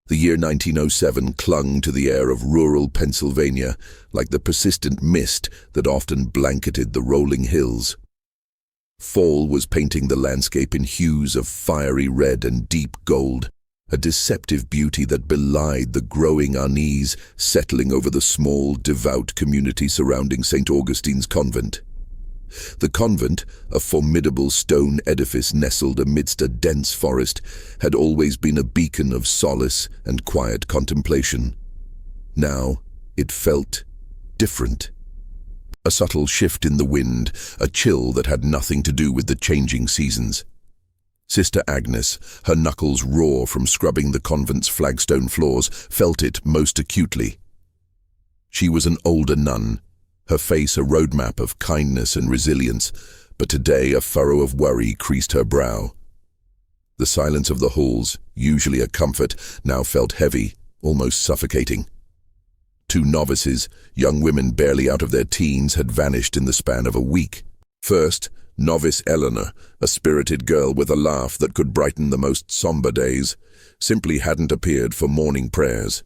The year 1907 clung to the air of rural Pennsylvania like the persistent mist that often blanketed the rolling hills. Fall was painting the landscape in hues of fiery red and deep gold, a deceptive beauty that belied the growing unease settling over the small, devout community surrounding St. Augustine's Convent. The convent, a formidable stone edifice nestled amidst a dense forest, had always been a beacon of solace and quiet contemplation. Now, it felt different. A subtle shift in the wind, a chill that had nothing to do with the changing seasons. Sister Agnes, her knuckles raw from scrubbing the convent's flagstone floors, felt it most acutely. She was an older nun, her face a roadmap of kindness and resilience, but today a furrow of worry creased her brow. The silence of the halls, usually a comfort, now felt heavy, almost suffocating. 2 novices, young women barely out of their teens, had vanished in the span of a week. First, novice Eleanor, a spirited girl with a laugh that could brighten the most somber days, simply hadn't appeared for morning prayers.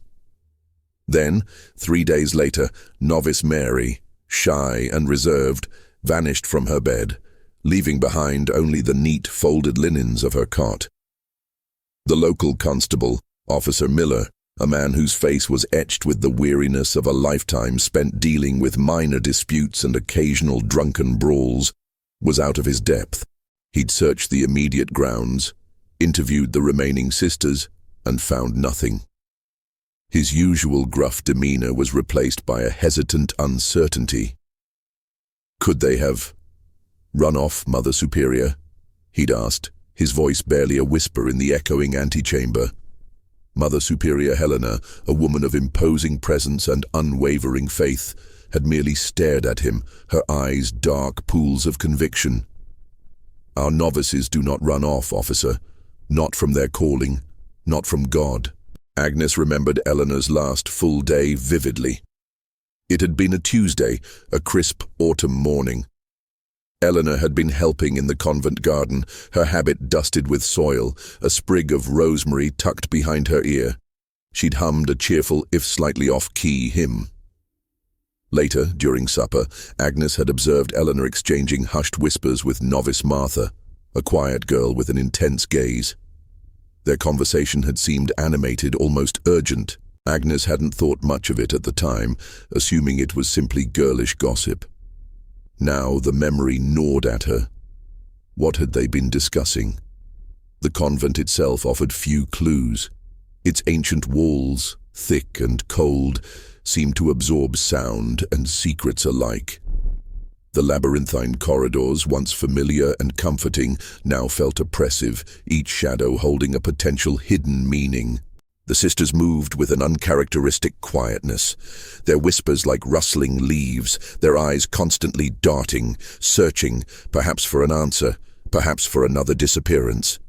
Then, 3 days later, novice Mary, shy and reserved, vanished from her bed, leaving behind only the neat folded linens of her cot. The local constable, Officer Miller, a man whose face was etched with the weariness of a lifetime spent dealing with minor disputes and occasional drunken brawls, was out of his depth. He'd searched the immediate grounds, interviewed the remaining sisters, and found nothing. His usual gruff demeanor was replaced by a hesitant uncertainty. "Could they have run off, Mother Superior?" he'd asked, his voice barely a whisper in the echoing antechamber. Mother Superior Helena, a woman of imposing presence and unwavering faith, had merely stared at him, her eyes dark pools of conviction. "Our novices do not run off, officer. Not from their calling, not from God." Agnes remembered Eleanor's last full day vividly. It had been a Tuesday, a crisp autumn morning. Eleanor had been helping in the convent garden, her habit dusted with soil, a sprig of rosemary tucked behind her ear. She'd hummed a cheerful, if slightly off-key hymn. Later, during supper, Agnes had observed Eleanor exchanging hushed whispers with novice Martha, a quiet girl with an intense gaze. Their conversation had seemed animated, almost urgent. Agnes hadn't thought much of it at the time, assuming it was simply girlish gossip. Now the memory gnawed at her. What had they been discussing? The convent itself offered few clues. Its ancient walls, thick and cold, seemed to absorb sound and secrets alike. The labyrinthine corridors, once familiar and comforting, now felt oppressive, each shadow holding a potential hidden meaning. The sisters moved with an uncharacteristic quietness, their whispers like rustling leaves, their eyes constantly darting, searching, perhaps for an answer, perhaps for another disappearance.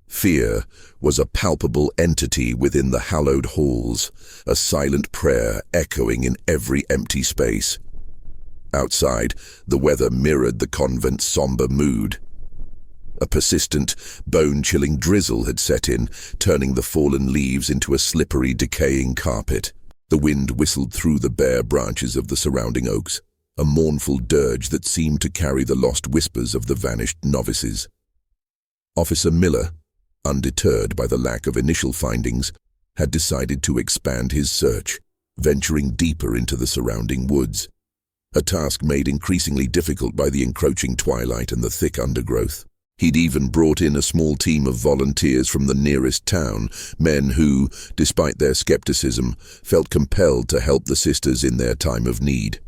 Fear was a palpable entity within the hallowed halls, a silent prayer echoing in every empty space. Outside, the weather mirrored the convent's somber mood. A persistent, bone-chilling drizzle had set in, turning the fallen leaves into a slippery, decaying carpet. The wind whistled through the bare branches of the surrounding oaks, a mournful dirge that seemed to carry the lost whispers of the vanished novices. Officer Miller, undeterred by the lack of initial findings, had decided to expand his search, venturing deeper into the surrounding woods, a task made increasingly difficult by the encroaching twilight and the thick undergrowth. He'd even brought in a small team of volunteers from the nearest town, men who, despite their skepticism, felt compelled to help the sisters in their time of need.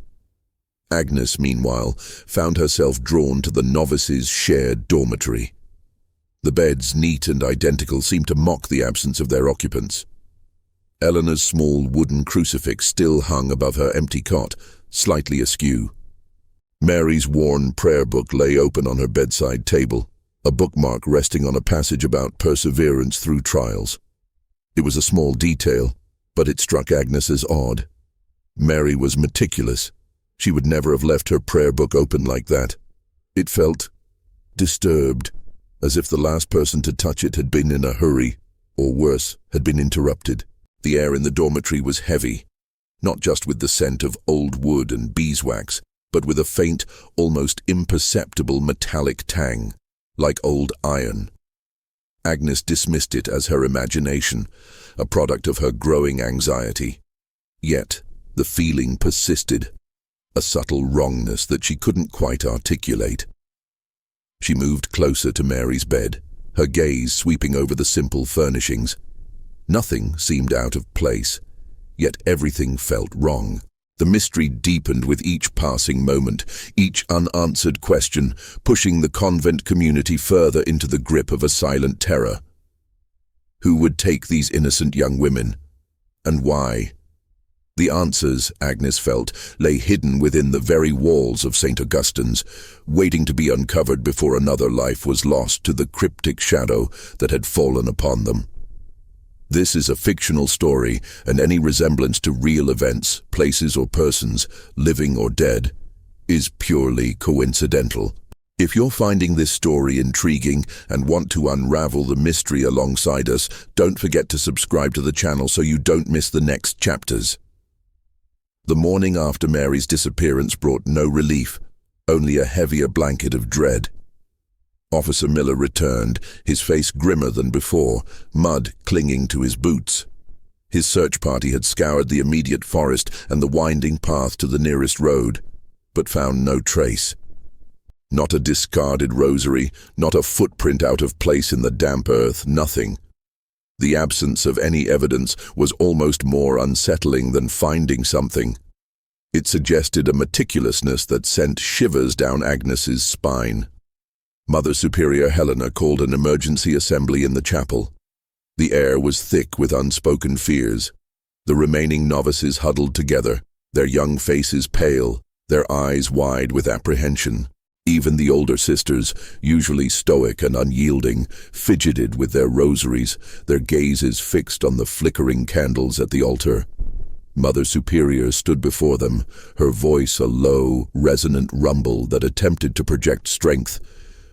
Agnes, meanwhile, found herself drawn to the novices' shared dormitory. The beds, neat and identical, seemed to mock the absence of their occupants. Eleanor's small wooden crucifix still hung above her empty cot, slightly askew. Mary's worn prayer book lay open on her bedside table, a bookmark resting on a passage about perseverance through trials. It was a small detail, but it struck Agnes as odd. Mary was meticulous. She would never have left her prayer book open like that. It felt disturbed, as if the last person to touch it had been in a hurry. or worse, had been interrupted. The air in the dormitory was heavy, not just with the scent of old wood and beeswax, but with a faint, almost imperceptible metallic tang, like old iron. Agnes dismissed it as her imagination, a product of her growing anxiety. Yet, the feeling persisted, a subtle wrongness that she couldn't quite articulate. She moved closer to Mary's bed, her gaze sweeping over the simple furnishings. Nothing seemed out of place, yet everything felt wrong. The mystery deepened with each passing moment, each unanswered question, pushing the convent community further into the grip of a silent terror. Who would take these innocent young women? And why? The answers, Agnes felt, lay hidden within the very walls of St. Augustine's, waiting to be uncovered before another life was lost to the cryptic shadow that had fallen upon them. This is a fictional story, and any resemblance to real events, places or persons, living or dead, is purely coincidental. If you're finding this story intriguing and want to unravel the mystery alongside us, don't forget to subscribe to the channel so you don't miss the next chapters. The morning after Mary's disappearance brought no relief, only a heavier blanket of dread. Officer Miller returned, his face grimmer than before, mud clinging to his boots. His search party had scoured the immediate forest and the winding path to the nearest road, but found no trace. Not a discarded rosary, not a footprint out of place in the damp earth, nothing. The absence of any evidence was almost more unsettling than finding something. It suggested a meticulousness that sent shivers down Agnes's spine. Mother Superior Helena called an emergency assembly in the chapel. The air was thick with unspoken fears. The remaining novices huddled together, their young faces pale, their eyes wide with apprehension. Even the older sisters, usually stoic and unyielding, fidgeted with their rosaries, their gazes fixed on the flickering candles at the altar. Mother Superior stood before them, her voice a low, resonant rumble that attempted to project strength,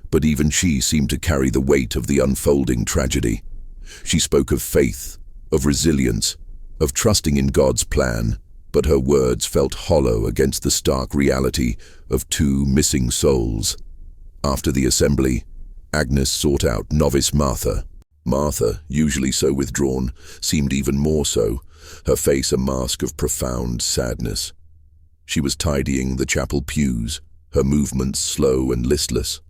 but even she seemed to carry the weight of the unfolding tragedy. She spoke of faith, of resilience, of trusting in God's plan, but her words felt hollow against the stark reality of two missing souls. After the assembly, Agnes sought out novice Martha. Martha, usually so withdrawn, seemed even more so, her face a mask of profound sadness. She was tidying the chapel pews, her movements slow and listless.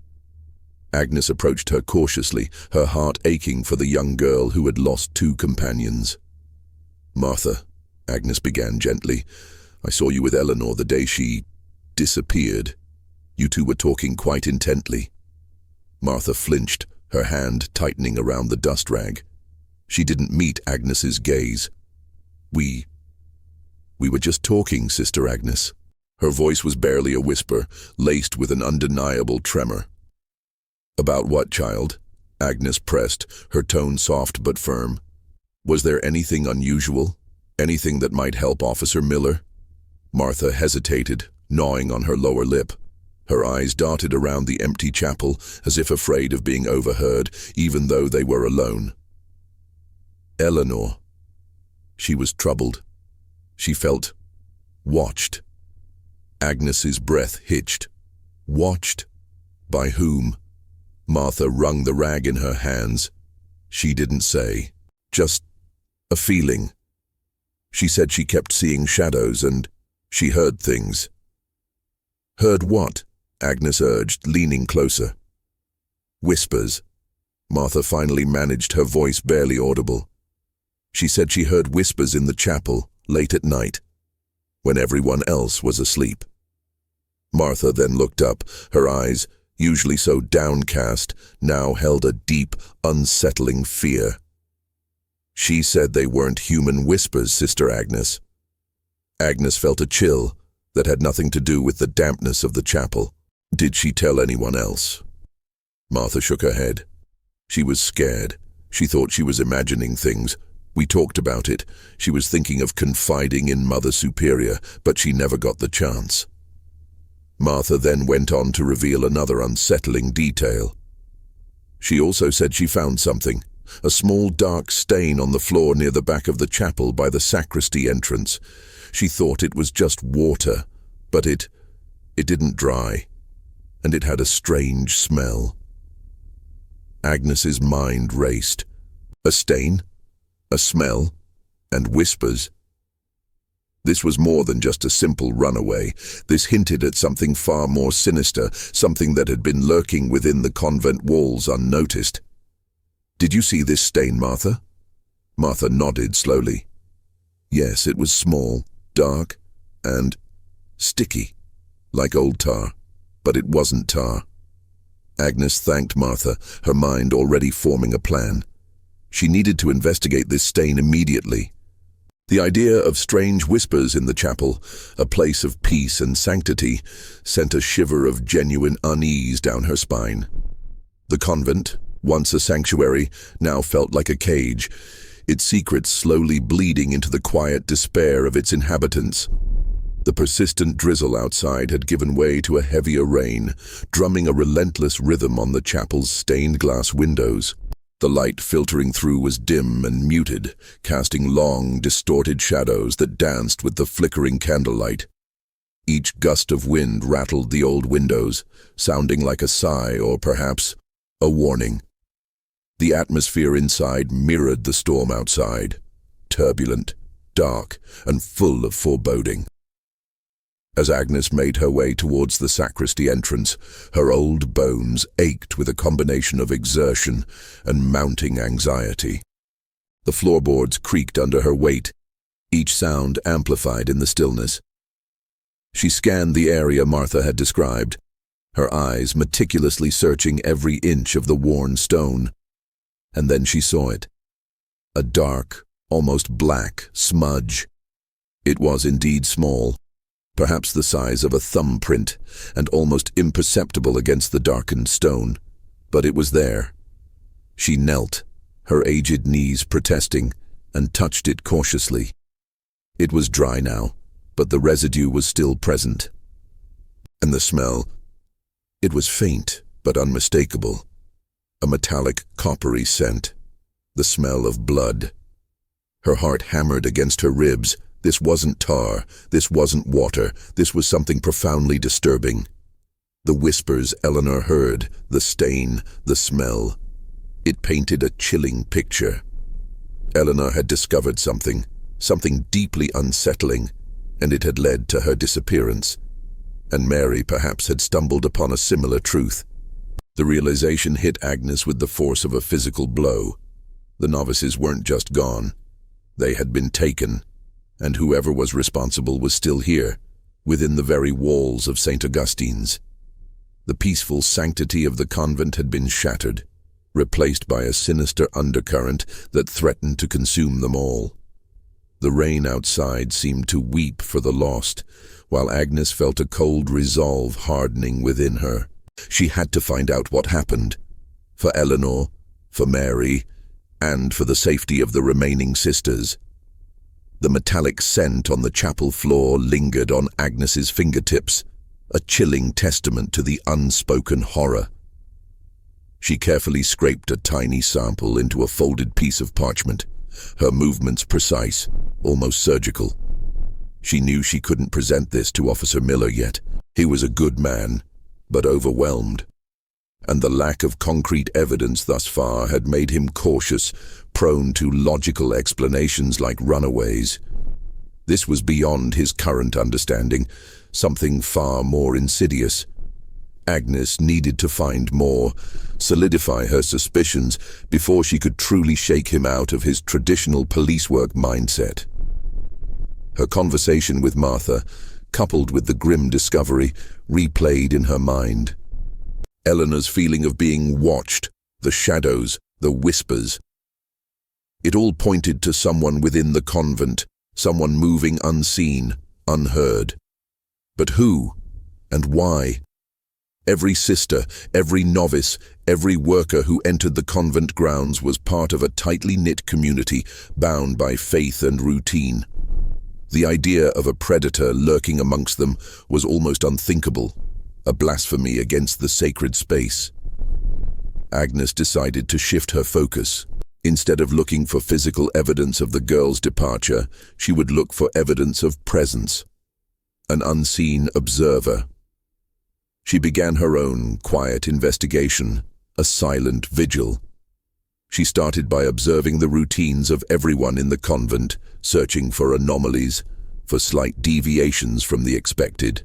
Agnes approached her cautiously, her heart aching for the young girl who had lost two companions. "Martha," Agnes began gently, "I saw you with Eleanor the day she disappeared. You two were talking quite intently." Martha flinched, her hand tightening around the dust rag. She didn't meet Agnes's gaze. We were just talking, Sister Agnes." Her voice was barely a whisper, laced with an undeniable tremor. "About what, child?" Agnes pressed, her tone soft but firm. "Was there anything unusual? Anything that might help Officer Miller?" Martha hesitated, gnawing on her lower lip. Her eyes darted around the empty chapel, as if afraid of being overheard, even though they were alone. Eleanor. She was troubled. She felt watched. Agnes's breath hitched. Watched? By whom? Martha wrung the rag in her hands. She didn't say. Just a feeling. She said she kept seeing shadows and she heard things. "Heard what?" Agnes urged, leaning closer. "Whispers." Martha finally managed, her voice barely audible. She said she heard whispers in the chapel, late at night, when everyone else was asleep. Martha then looked up, her eyes, usually so downcast, now held a deep, unsettling fear. "She said they weren't human whispers, Sister Agnes." Agnes felt a chill that had nothing to do with the dampness of the chapel. "Did she tell anyone else?" Martha shook her head. She was scared. She thought she was imagining things. We talked about it. She was thinking of confiding in Mother Superior, but she never got the chance. Martha then went on to reveal another unsettling detail. She also said she found something, a small dark stain on the floor near the back of the chapel by the sacristy entrance. She thought it was just water, but it didn't dry, and it had a strange smell. Agnes's mind raced. A stain, a smell, and whispers. This was more than just a simple runaway. This hinted at something far more sinister, something that had been lurking within the convent walls unnoticed. "Did you see this stain, Martha?" Martha nodded slowly. Yes, it was small, dark, and sticky, like old tar, but it wasn't tar. Agnes thanked Martha, her mind already forming a plan. She needed to investigate this stain immediately. The idea of strange whispers in the chapel, a place of peace and sanctity, sent a shiver of genuine unease down her spine. The convent, once a sanctuary, now felt like a cage, its secrets slowly bleeding into the quiet despair of its inhabitants. The persistent drizzle outside had given way to a heavier rain, drumming a relentless rhythm on the chapel's stained glass windows. The light filtering through was dim and muted, casting long, distorted shadows that danced with the flickering candlelight. Each gust of wind rattled the old windows, sounding like a sigh or perhaps a warning. The atmosphere inside mirrored the storm outside, turbulent, dark, and full of foreboding. As Agnes made her way towards the sacristy entrance, her old bones ached with a combination of exertion and mounting anxiety. The floorboards creaked under her weight, each sound amplified in the stillness. She scanned the area Martha had described, her eyes meticulously searching every inch of the worn stone. And then she saw it. A dark, almost black smudge. It was indeed small, perhaps the size of a thumbprint, and almost imperceptible against the darkened stone, but it was there. She knelt, her aged knees protesting, and touched it cautiously. It was dry now, but the residue was still present. And the smell? It was faint, but unmistakable. A metallic, coppery scent. The smell of blood. Her heart hammered against her ribs. This wasn't tar, this wasn't water, this was something profoundly disturbing. The whispers Eleanor heard, the stain, the smell. It painted a chilling picture. Eleanor had discovered something deeply unsettling, and it had led to her disappearance. And Mary perhaps had stumbled upon a similar truth. The realization hit Agnes with the force of a physical blow. The novices weren't just gone. They had been taken. And whoever was responsible was still here, within the very walls of St. Augustine's. The peaceful sanctity of the convent had been shattered, replaced by a sinister undercurrent that threatened to consume them all. The rain outside seemed to weep for the lost, while Agnes felt a cold resolve hardening within her. She had to find out what happened, for Eleanor, for Mary, and for the safety of the remaining sisters. The metallic scent on the chapel floor lingered on Agnes's fingertips, a chilling testament to the unspoken horror. She carefully scraped a tiny sample into a folded piece of parchment, her movements precise, almost surgical. She knew she couldn't present this to Officer Miller yet. He was a good man, but overwhelmed. And the lack of concrete evidence thus far had made him cautious, prone to logical explanations like runaways. This was beyond his current understanding, something far more insidious. Agnes needed to find more, solidify her suspicions before she could truly shake him out of his traditional police work mindset. Her conversation with Martha, coupled with the grim discovery, replayed in her mind. Eleanor's feeling of being watched, the shadows, the whispers. It all pointed to someone within the convent, someone moving unseen, unheard. But who? And why? Every sister, every novice, every worker who entered the convent grounds was part of a tightly knit community, bound by faith and routine. The idea of a predator lurking amongst them was almost unthinkable, a blasphemy against the sacred space. Agnes decided to shift her focus. Instead of looking for physical evidence of the girl's departure, she would look for evidence of presence, an unseen observer. She began her own quiet investigation, a silent vigil. She started by observing the routines of everyone in the convent, searching for anomalies, for slight deviations from the expected.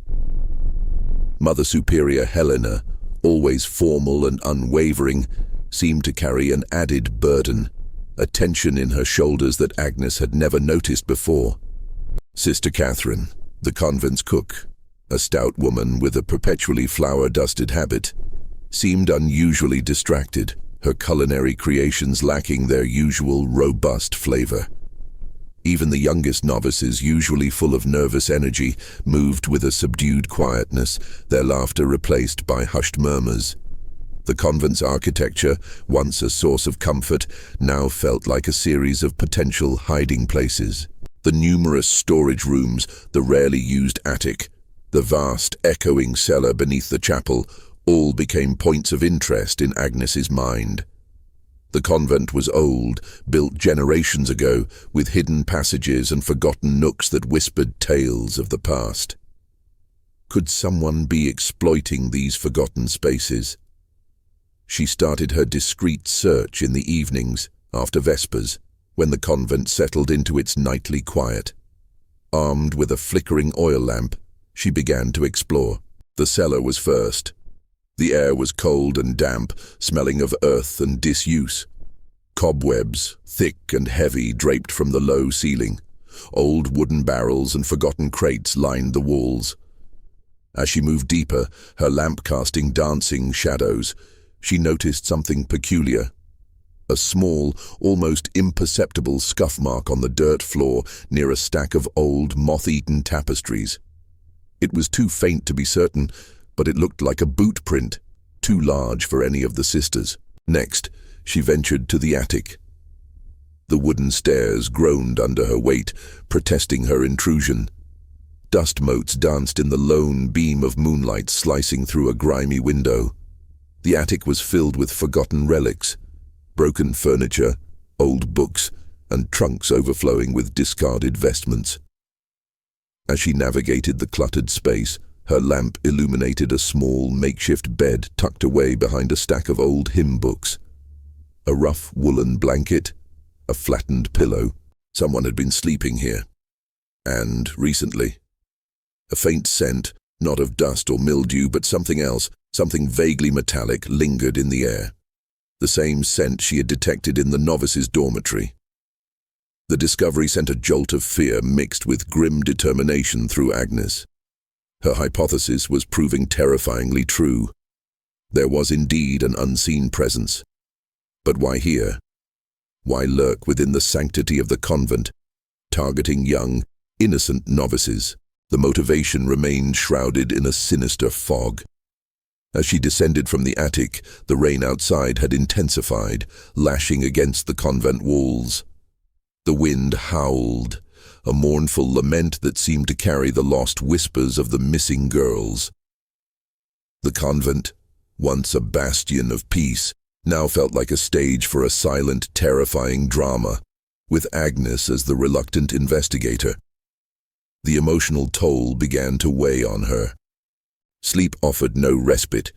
Mother Superior Helena, always formal and unwavering, seemed to carry an added burden, a tension in her shoulders that Agnes had never noticed before. Sister Catherine, the convent's cook, a stout woman with a perpetually flour-dusted habit, seemed unusually distracted, her culinary creations lacking their usual robust flavor. Even the youngest novices, usually full of nervous energy, moved with a subdued quietness, their laughter replaced by hushed murmurs. The convent's architecture, once a source of comfort, now felt like a series of potential hiding places. The numerous storage rooms, the rarely used attic, the vast, echoing cellar beneath the chapel, all became points of interest in Agnes's mind. The convent was old, built generations ago, with hidden passages and forgotten nooks that whispered tales of the past. Could someone be exploiting these forgotten spaces? She started her discreet search in the evenings, after Vespers, when the convent settled into its nightly quiet. Armed with a flickering oil lamp, she began to explore. The cellar was first. The air was cold and damp, smelling of earth and disuse. Cobwebs, thick and heavy, draped from the low ceiling. Old wooden barrels and forgotten crates lined the walls. As she moved deeper, her lamp casting dancing shadows, she noticed something peculiar. A small, almost imperceptible scuff mark on the dirt floor near a stack of old, moth-eaten tapestries. It was too faint to be certain, but it looked like a boot print, too large for any of the sisters. Next, she ventured to the attic. The wooden stairs groaned under her weight, protesting her intrusion. Dust motes danced in the lone beam of moonlight slicing through a grimy window. The attic was filled with forgotten relics, broken furniture, old books, and trunks overflowing with discarded vestments. As she navigated the cluttered space, her lamp illuminated a small, makeshift bed tucked away behind a stack of old hymn books. A rough woolen blanket, a flattened pillow. Someone had been sleeping here. And, recently, a faint scent, not of dust or mildew, but something else, something vaguely metallic, lingered in the air. The same scent she had detected in the novices' dormitory. The discovery sent a jolt of fear mixed with grim determination through Agnes. Her hypothesis was proving terrifyingly true. There was indeed an unseen presence. But why here? Why lurk within the sanctity of the convent, targeting young, innocent novices? The motivation remained shrouded in a sinister fog. As she descended from the attic, the rain outside had intensified, lashing against the convent walls. The wind howled, a mournful lament that seemed to carry the lost whispers of the missing girls. The convent, once a bastion of peace, now felt like a stage for a silent, terrifying drama, with Agnes as the reluctant investigator. The emotional toll began to weigh on her. Sleep offered no respite,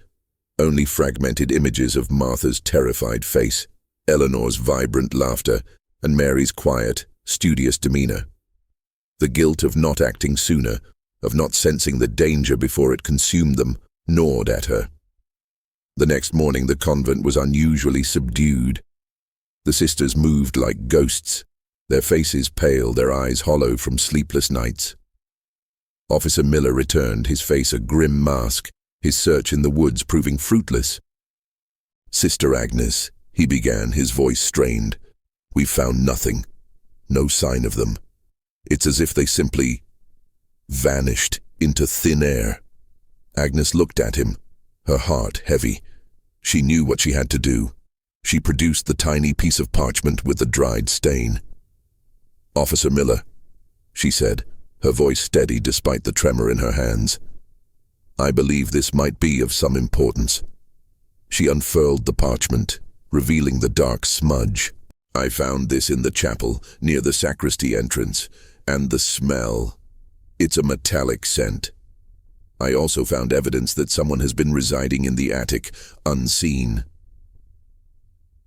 only fragmented images of Martha's terrified face, Eleanor's vibrant laughter, and Mary's quiet, studious demeanor. The guilt of not acting sooner, of not sensing the danger before it consumed them, gnawed at her. The next morning the convent was unusually subdued. The sisters moved like ghosts, their faces pale, their eyes hollow from sleepless nights. Officer Miller returned, his face a grim mask, his search in the woods proving fruitless. "Sister Agnes," he began, his voice strained, "we've found nothing. No sign of them. It's as if they simply vanished into thin air." Agnes looked at him, her heart heavy. She knew what she had to do. She produced the tiny piece of parchment with the dried stain. "Officer Miller," she said, her voice steady despite the tremor in her hands. "I believe this might be of some importance." She unfurled the parchment, revealing the dark smudge. I found this in the chapel, near the sacristy entrance, and the smell. It's a metallic scent. I also found evidence that someone has been residing in the attic, unseen.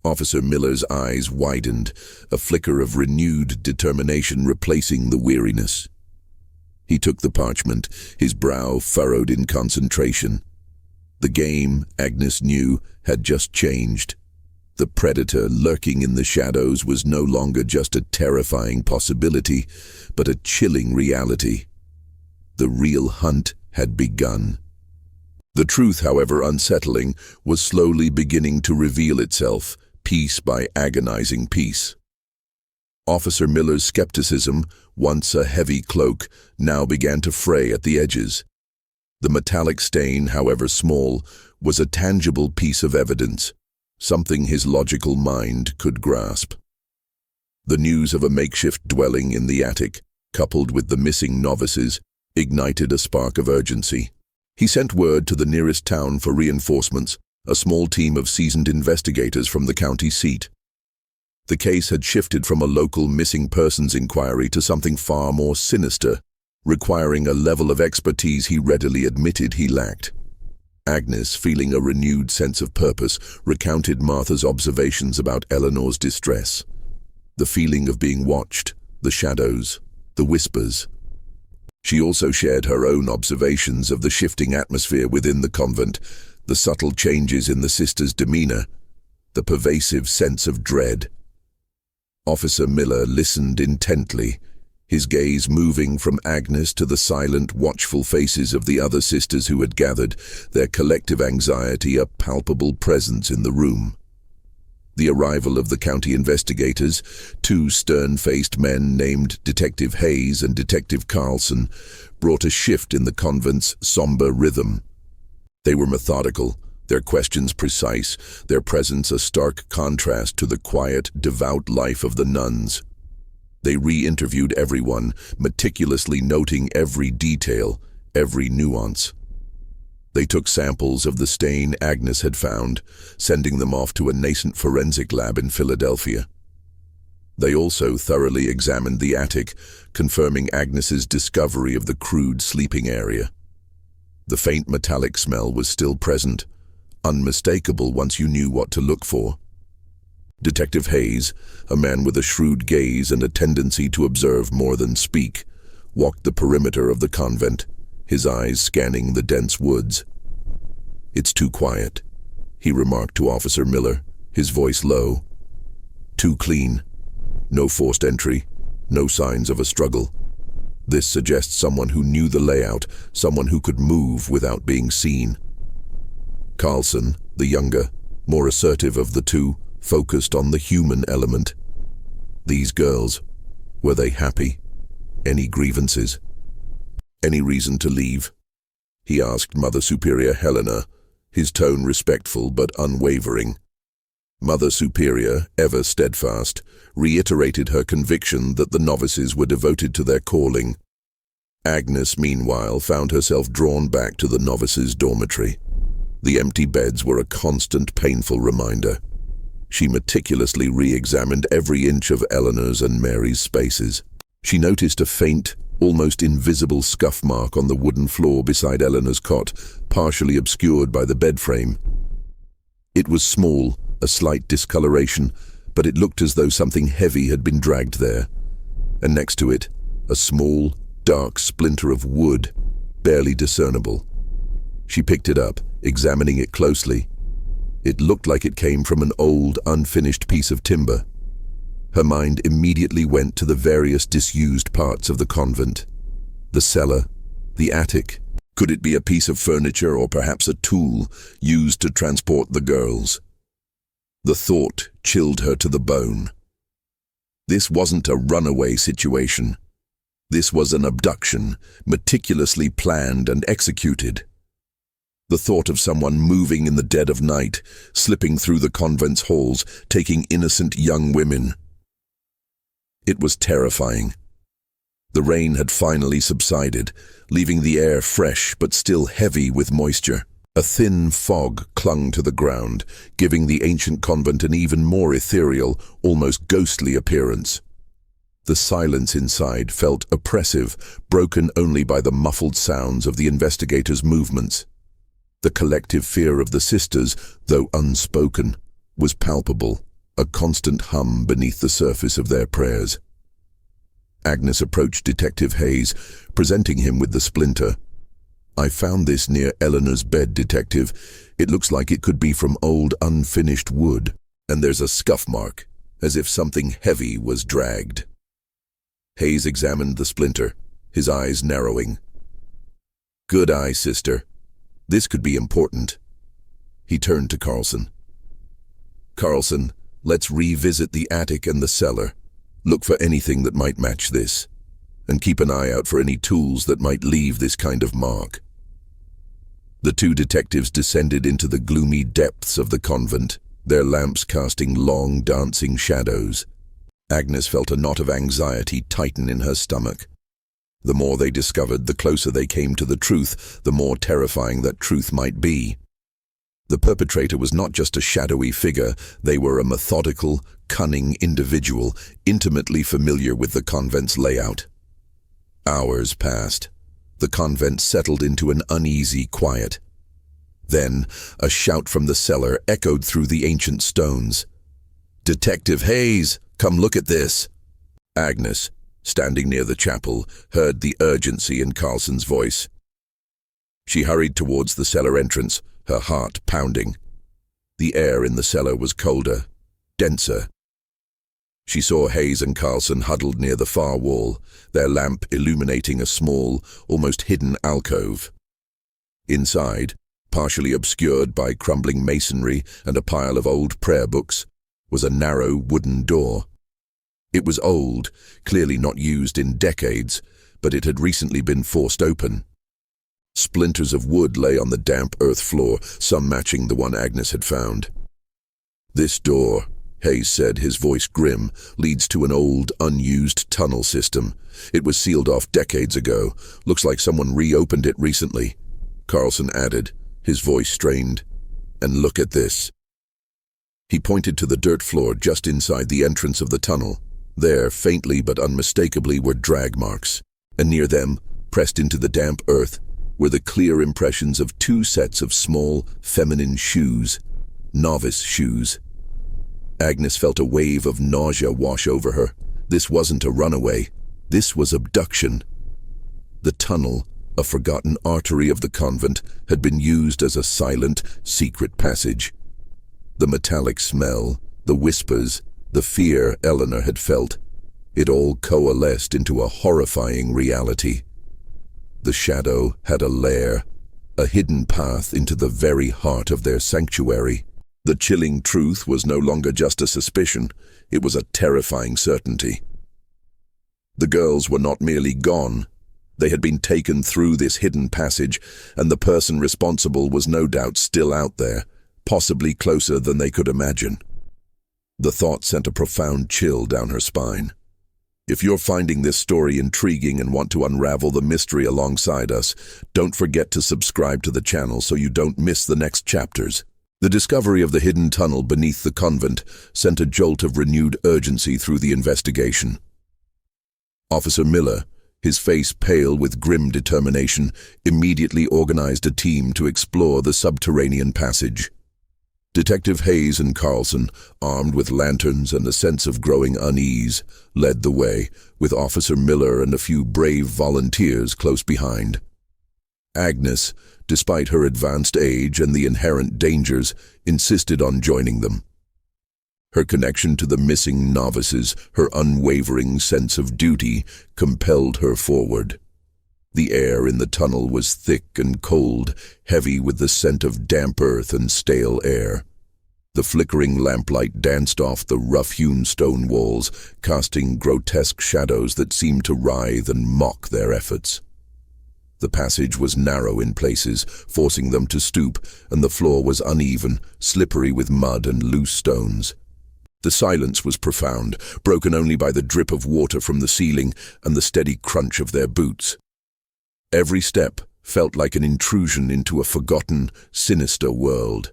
Officer Miller's eyes widened, a flicker of renewed determination replacing the weariness. He took the parchment, his brow furrowed in concentration. The game, Agnes knew, had just changed. The predator lurking in the shadows was no longer just a terrifying possibility, but a chilling reality. The real hunt had begun. The truth, however unsettling, was slowly beginning to reveal itself, piece by agonizing piece. Officer Miller's skepticism, once a heavy cloak, now began to fray at the edges. The metallic stain, however small, was a tangible piece of evidence, something his logical mind could grasp. The news of a makeshift dwelling in the attic, coupled with the missing novices, ignited a spark of urgency. He sent word to the nearest town for reinforcements, a small team of seasoned investigators from the county seat. The case had shifted from a local missing persons inquiry to something far more sinister, requiring a level of expertise he readily admitted he lacked. Agnes, feeling a renewed sense of purpose, recounted Martha's observations about Eleanor's distress. The feeling of being watched, the shadows, the whispers. She also shared her own observations of the shifting atmosphere within the convent, the subtle changes in the sisters' demeanor, the pervasive sense of dread. Officer Miller listened intently, his gaze moving from Agnes to the silent, watchful faces of the other sisters who had gathered, their collective anxiety a palpable presence in the room. The arrival of the county investigators, two stern-faced men named Detective Hayes and Detective Carlson, brought a shift in the convent's somber rhythm. They were methodical, their questions precise, their presence a stark contrast to the quiet, devout life of the nuns. They re-interviewed everyone, meticulously noting every detail, every nuance. They took samples of the stain Agnes had found, sending them off to a nascent forensic lab in Philadelphia. They also thoroughly examined the attic, confirming Agnes's discovery of the crude sleeping area. The faint metallic smell was still present, unmistakable once you knew what to look for. Detective Hayes, a man with a shrewd gaze and a tendency to observe more than speak, walked the perimeter of the convent, his eyes scanning the dense woods. "It's too quiet," he remarked to Officer Miller, his voice low. "Too clean. No forced entry, no signs of a struggle. This suggests someone who knew the layout, someone who could move without being seen." Carlson, the younger, more assertive of the two, focused on the human element. These girls, were they happy? Any grievances? Any reason to leave? He asked Mother Superior Helena, his tone respectful but unwavering. Mother Superior, ever steadfast, reiterated her conviction that the novices were devoted to their calling. Agnes, meanwhile, found herself drawn back to the novices' dormitory. The empty beds were a constant, painful reminder. She meticulously re-examined every inch of Eleanor's and Mary's spaces. She noticed a faint, almost invisible scuff mark on the wooden floor beside Eleanor's cot, partially obscured by the bed frame. It was small, a slight discoloration, but it looked as though something heavy had been dragged there. And next to it, a small, dark splinter of wood, barely discernible. She picked it up, examining it closely. It looked like it came from an old, unfinished piece of timber. Her mind immediately went to the various disused parts of the convent. The cellar, the attic. Could it be a piece of furniture or perhaps a tool used to transport the girls? The thought chilled her to the bone. This wasn't a runaway situation. This was an abduction, meticulously planned and executed. The thought of someone moving in the dead of night, slipping through the convent's halls, taking innocent young women. It was terrifying. The rain had finally subsided, leaving the air fresh but still heavy with moisture. A thin fog clung to the ground, giving the ancient convent an even more ethereal, almost ghostly appearance. The silence inside felt oppressive, broken only by the muffled sounds of the investigators' movements. The collective fear of the sisters, though unspoken, was palpable, a constant hum beneath the surface of their prayers. Agnes approached Detective Hayes, presenting him with the splinter. "I found this near Eleanor's bed, Detective. It looks like it could be from old unfinished wood, and there's a scuff mark, as if something heavy was dragged." Hayes examined the splinter, his eyes narrowing. "Good eye, sister. This could be important." He turned to Carlson. "Carlson, let's revisit the attic and the cellar. Look for anything that might match this, and keep an eye out for any tools that might leave this kind of mark." The two detectives descended into the gloomy depths of the convent, their lamps casting long, dancing shadows. Agnes felt a knot of anxiety tighten in her stomach. The more they discovered, the closer they came to the truth, the more terrifying that truth might be. The perpetrator was not just a shadowy figure, they were a methodical, cunning individual, intimately familiar with the convent's layout. Hours passed. The convent settled into an uneasy quiet. Then, a shout from the cellar echoed through the ancient stones. "Detective Hayes, come look at this!" Agnes, standing near the chapel, heard the urgency in Carlson's voice. She hurried towards the cellar entrance, her heart pounding. The air in the cellar was colder, denser. She saw Hayes and Carlson huddled near the far wall, their lamp illuminating a small, almost hidden alcove. Inside, partially obscured by crumbling masonry and a pile of old prayer books, was a narrow wooden door. It was old, clearly not used in decades, but it had recently been forced open. Splinters of wood lay on the damp earth floor, some matching the one Agnes had found. "This door," Hayes said, his voice grim, "leads to an old, unused tunnel system. It was sealed off decades ago. Looks like someone reopened it recently." Carlson added, his voice strained, "And look at this." He pointed to the dirt floor just inside the entrance of the tunnel. There, faintly but unmistakably, were drag marks, and near them, pressed into the damp earth, were the clear impressions of two sets of small, feminine shoes, novice shoes. Agnes felt a wave of nausea wash over her. This wasn't a runaway. This was abduction. The tunnel, a forgotten artery of the convent, had been used as a silent, secret passage. The metallic smell, the whispers, the fear Eleanor had felt, it all coalesced into a horrifying reality. The shadow had a lair, a hidden path into the very heart of their sanctuary. The chilling truth was no longer just a suspicion, it was a terrifying certainty. The girls were not merely gone. They had been taken through this hidden passage, and the person responsible was no doubt still out there, possibly closer than they could imagine. The thought sent a profound chill down her spine. If you're finding this story intriguing and want to unravel the mystery alongside us, don't forget to subscribe to the channel so you don't miss the next chapters. The discovery of the hidden tunnel beneath the convent sent a jolt of renewed urgency through the investigation. Officer Miller, his face pale with grim determination, immediately organized a team to explore the subterranean passage. Detective Hayes and Carlson, armed with lanterns and a sense of growing unease, led the way, with Officer Miller and a few brave volunteers close behind. Agnes, despite her advanced age and the inherent dangers, insisted on joining them. Her connection to the missing novices, her unwavering sense of duty, compelled her forward. The air in the tunnel was thick and cold, heavy with the scent of damp earth and stale air. The flickering lamplight danced off the rough-hewn stone walls, casting grotesque shadows that seemed to writhe and mock their efforts. The passage was narrow in places, forcing them to stoop, and the floor was uneven, slippery with mud and loose stones. The silence was profound, broken only by the drip of water from the ceiling and the steady crunch of their boots. Every step, felt like an intrusion into a forgotten, sinister world.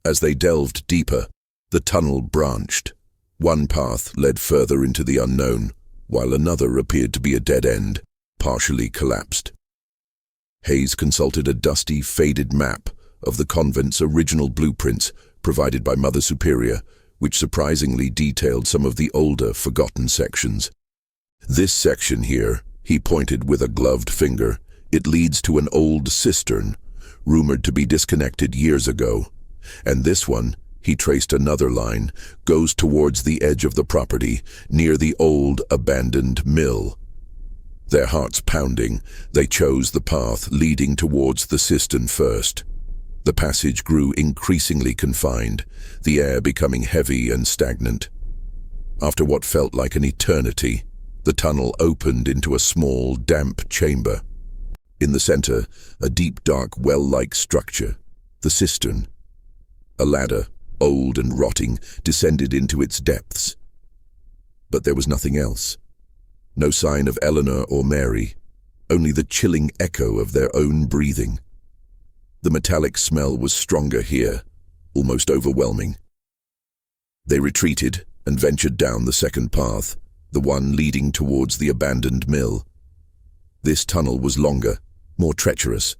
As they delved deeper, the tunnel branched. One path led further into the unknown, while another appeared to be a dead end, partially collapsed. Hayes consulted a dusty, faded map of the convent's original blueprints provided by Mother Superior, which surprisingly detailed some of the older, forgotten sections. "This section here," he pointed with a gloved finger, "it leads to an old cistern, rumored to be disconnected years ago. And this one," he traced another line, "goes towards the edge of the property, near the old, abandoned mill." Their hearts pounding, they chose the path leading towards the cistern first. The passage grew increasingly confined, the air becoming heavy and stagnant. After what felt like an eternity, the tunnel opened into a small, damp chamber. In the center, a deep, dark, well-like structure, the cistern. A ladder, old and rotting, descended into its depths. But there was nothing else. No sign of Eleanor or Mary, only the chilling echo of their own breathing. The metallic smell was stronger here, almost overwhelming. They retreated and ventured down the second path, the one leading towards the abandoned mill. This tunnel was longer, more treacherous.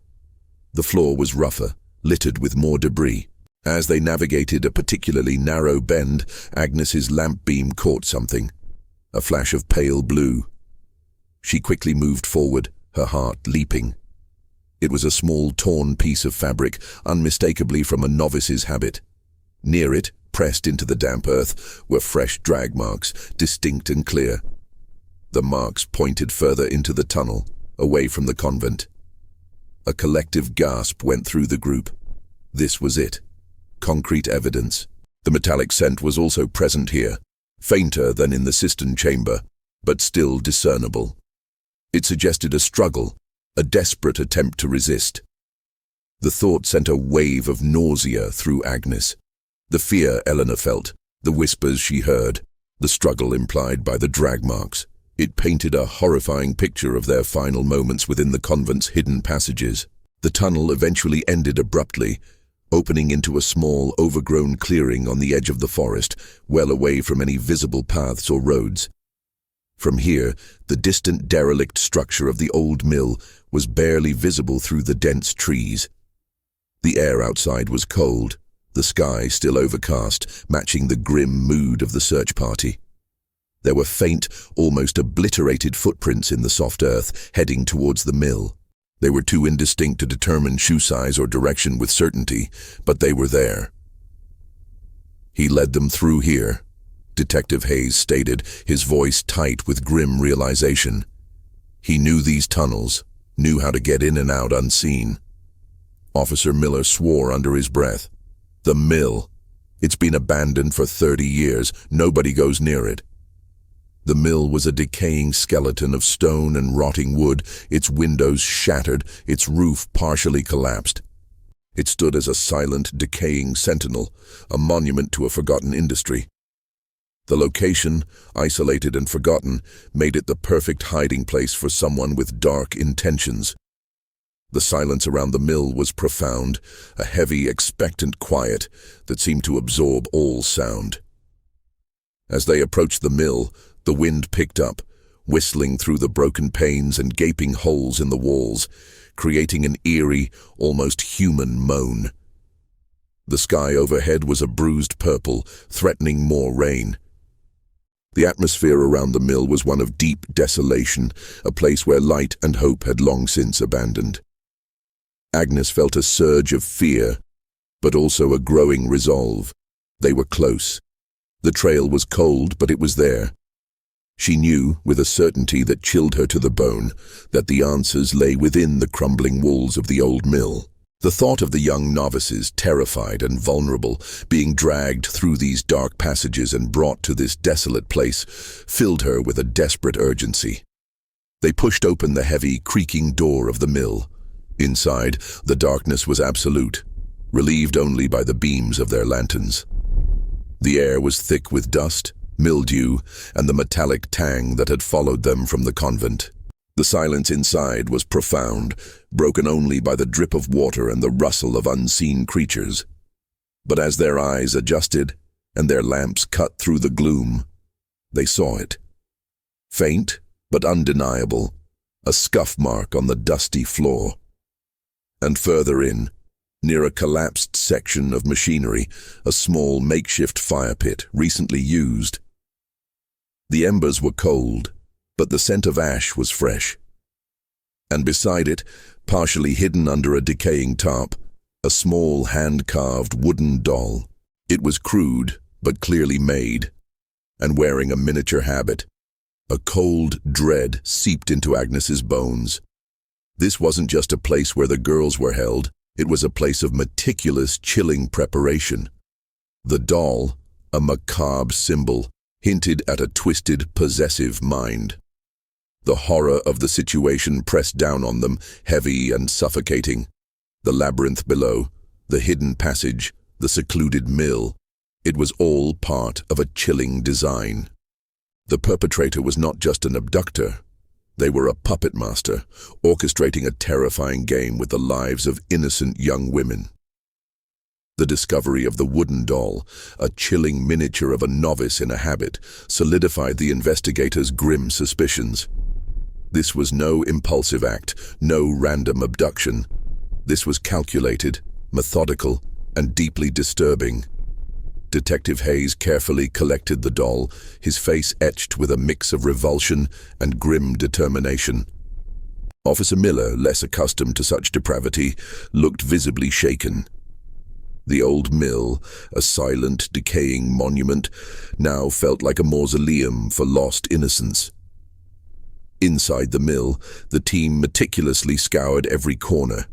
The floor was rougher, littered with more debris. As they navigated a particularly narrow bend, Agnes's lamp beam caught something, a flash of pale blue. She quickly moved forward, her heart leaping. It was a small, torn piece of fabric, unmistakably from a novice's habit. Near it, pressed into the damp earth, were fresh drag marks, distinct and clear. The marks pointed further into the tunnel, away from the convent. A collective gasp went through the group. This was it. Concrete evidence. The metallic scent was also present here, fainter than in the cistern chamber, but still discernible. It suggested a struggle, a desperate attempt to resist. The thought sent a wave of nausea through Agnes. The fear Eleanor felt, the whispers she heard, the struggle implied by the drag marks. It painted a horrifying picture of their final moments within the convent's hidden passages. The tunnel eventually ended abruptly, opening into a small, overgrown clearing on the edge of the forest, well away from any visible paths or roads. From here, the distant derelict structure of the old mill was barely visible through the dense trees. The air outside was cold, the sky still overcast, matching the grim mood of the search party. There were faint, almost obliterated footprints in the soft earth, heading towards the mill. They were too indistinct to determine shoe size or direction with certainty, but they were there. "He led them through here," Detective Hayes stated, his voice tight with grim realization. "He knew these tunnels, knew how to get in and out unseen." Officer Miller swore under his breath. "The mill. It's been abandoned for 30 years. Nobody goes near it." The mill was a decaying skeleton of stone and rotting wood, its windows shattered, its roof partially collapsed. It stood as a silent, decaying sentinel, a monument to a forgotten industry. The location, isolated and forgotten, made it the perfect hiding place for someone with dark intentions. The silence around the mill was profound, a heavy, expectant quiet that seemed to absorb all sound. As they approached the mill, the wind picked up, whistling through the broken panes and gaping holes in the walls, creating an eerie, almost human moan. The sky overhead was a bruised purple, threatening more rain. The atmosphere around the mill was one of deep desolation, a place where light and hope had long since abandoned. Agnes felt a surge of fear, but also a growing resolve. They were close. The trail was cold, but it was there. She knew, with a certainty that chilled her to the bone, that the answers lay within the crumbling walls of the old mill. The thought of the young novices, terrified and vulnerable, being dragged through these dark passages and brought to this desolate place, filled her with a desperate urgency. They pushed open the heavy, creaking door of the mill. Inside, the darkness was absolute, relieved only by the beams of their lanterns. The air was thick with dust, mildew, and the metallic tang that had followed them from the convent. The silence inside was profound, broken only by the drip of water and the rustle of unseen creatures. But as their eyes adjusted, and their lamps cut through the gloom, they saw it. Faint, but undeniable, a scuff mark on the dusty floor. And further in, near a collapsed section of machinery, a small makeshift fire pit, recently used. The embers were cold, but the scent of ash was fresh. And beside it, partially hidden under a decaying tarp, a small hand-carved wooden doll. It was crude, but clearly made, and wearing a miniature habit. A cold dread seeped into Agnes's bones. This wasn't just a place where the girls were held, it was a place of meticulous, chilling preparation. The doll, a macabre symbol, hinted at a twisted, possessive mind. The horror of the situation pressed down on them, heavy and suffocating. The labyrinth below, the hidden passage, the secluded mill. It was all part of a chilling design. The perpetrator was not just an abductor. They were a puppet master, orchestrating a terrifying game with the lives of innocent young women. The discovery of the wooden doll, a chilling miniature of a novice in a habit, solidified the investigators' grim suspicions. This was no impulsive act, no random abduction. This was calculated, methodical, and deeply disturbing. Detective Hayes carefully collected the doll, his face etched with a mix of revulsion and grim determination. Officer Miller, less accustomed to such depravity, looked visibly shaken. The old mill, a silent, decaying monument, now felt like a mausoleum for lost innocence. Inside the mill, the team meticulously scoured every corner.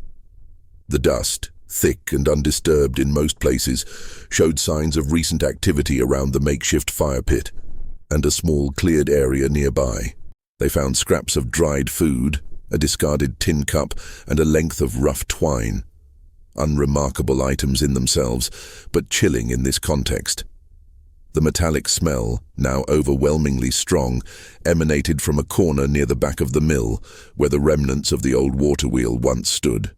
The dust, thick and undisturbed in most places, showed signs of recent activity around the makeshift fire pit, and a small cleared area nearby. They found scraps of dried food, a discarded tin cup, and a length of rough twine. Unremarkable items in themselves, but chilling in this context. The metallic smell, now overwhelmingly strong, emanated from a corner near the back of the mill, where the remnants of the old water wheel once stood.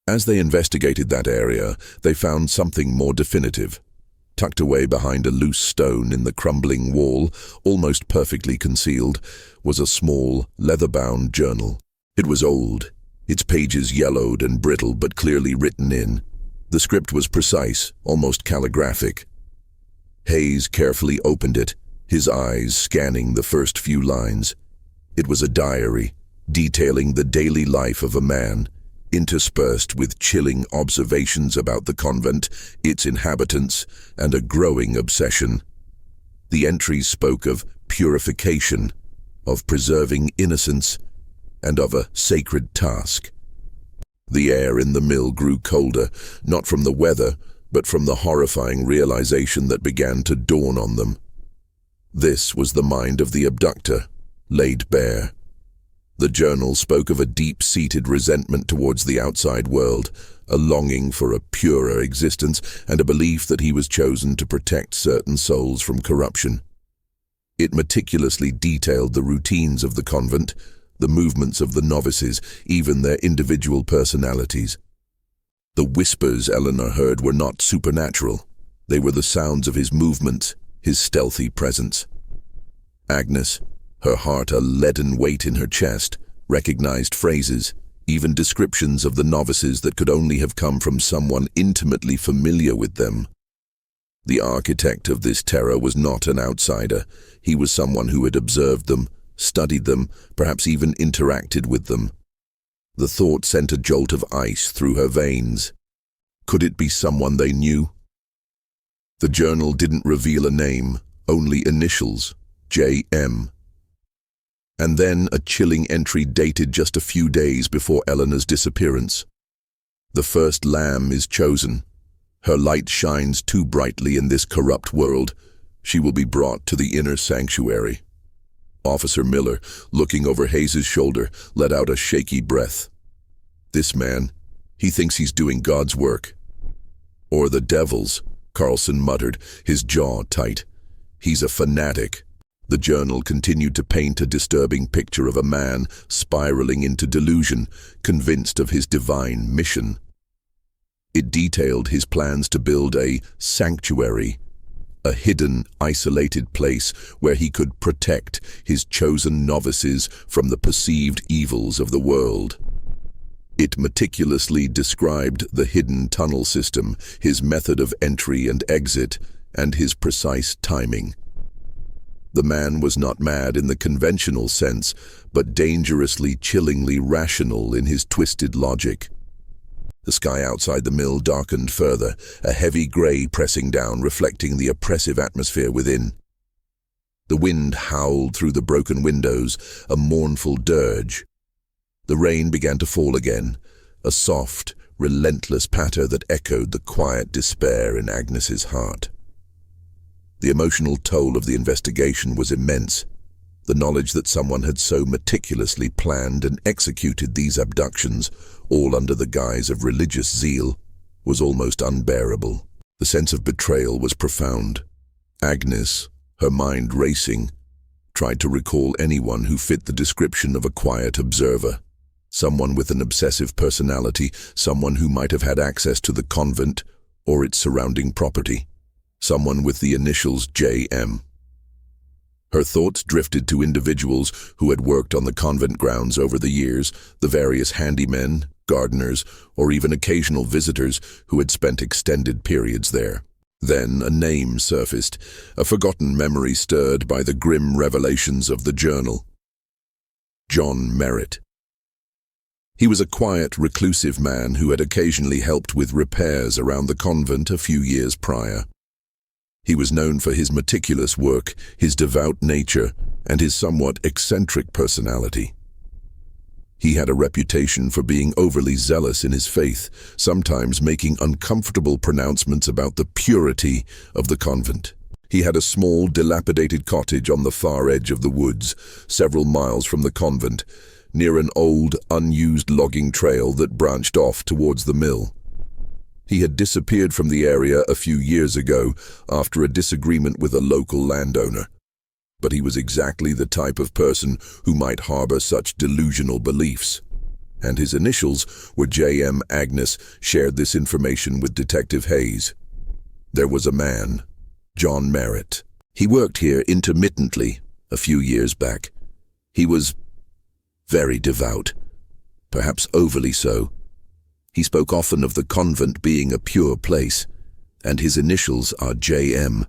As they investigated that area, they found something more definitive. Tucked away behind a loose stone in the crumbling wall, almost perfectly concealed, was a small, leather-bound journal. It was old, its pages yellowed and brittle but clearly written in. The script was precise, almost calligraphic. Hayes carefully opened it, his eyes scanning the first few lines. It was a diary, detailing the daily life of a man, interspersed with chilling observations about the convent, its inhabitants, and a growing obsession. The entries spoke of purification, of preserving innocence, and of a sacred task. The air in the mill grew colder, not from the weather, but from the horrifying realization that began to dawn on them. This was the mind of the abductor, laid bare. The journal spoke of a deep-seated resentment towards the outside world, a longing for a purer existence, and a belief that he was chosen to protect certain souls from corruption. It meticulously detailed the routines of the convent, the movements of the novices, even their individual personalities. The whispers Eleanor heard were not supernatural. They were the sounds of his movements, his stealthy presence. Agnes, her heart a leaden weight in her chest, recognized phrases, even descriptions of the novices that could only have come from someone intimately familiar with them. The architect of this terror was not an outsider. He was someone who had observed them, studied them, perhaps even interacted with them. The thought sent a jolt of ice through her veins. Could it be someone they knew? The journal didn't reveal a name, only initials, J.M. And then a chilling entry dated just a few days before Eleanor's disappearance. The first lamb is chosen. Her light shines too brightly in this corrupt world. She will be brought to the inner sanctuary. Officer Miller, looking over Hayes's shoulder, let out a shaky breath. This man, he thinks he's doing God's work. Or the devil's, Carlson muttered, his jaw tight. He's a fanatic. The journal continued to paint a disturbing picture of a man spiraling into delusion, convinced of his divine mission. It detailed his plans to build a sanctuary, a hidden, isolated place where he could protect his chosen novices from the perceived evils of the world. It meticulously described the hidden tunnel system, his method of entry and exit, and his precise timing. The man was not mad in the conventional sense, but dangerously, chillingly rational in his twisted logic. The sky outside the mill darkened further, a heavy grey pressing down, reflecting the oppressive atmosphere within. The wind howled through the broken windows, a mournful dirge. The rain began to fall again, a soft, relentless patter that echoed the quiet despair in Agnes's heart. The emotional toll of the investigation was immense. The knowledge that someone had so meticulously planned and executed these abductions, all under the guise of religious zeal, was almost unbearable. The sense of betrayal was profound. Agnes, her mind racing, tried to recall anyone who fit the description of a quiet observer. Someone with an obsessive personality, someone who might have had access to the convent or its surrounding property. Someone with the initials J.M. Her thoughts drifted to individuals who had worked on the convent grounds over the years, the various handymen, gardeners, or even occasional visitors who had spent extended periods there. Then a name surfaced, a forgotten memory stirred by the grim revelations of the journal. John Merritt. He was a quiet, reclusive man who had occasionally helped with repairs around the convent a few years prior. He was known for his meticulous work, his devout nature, and his somewhat eccentric personality. He had a reputation for being overly zealous in his faith, sometimes making uncomfortable pronouncements about the purity of the convent. He had a small, dilapidated cottage on the far edge of the woods, several miles from the convent, near an old, unused logging trail that branched off towards the mill. He had disappeared from the area a few years ago after a disagreement with a local landowner. But he was exactly the type of person who might harbor such delusional beliefs. And his initials were J.M. Agnes shared this information with Detective Hayes. There was a man, John Merritt. He worked here intermittently a few years back. He was very devout, perhaps overly so. He spoke often of the convent being a pure place, and his initials are J.M.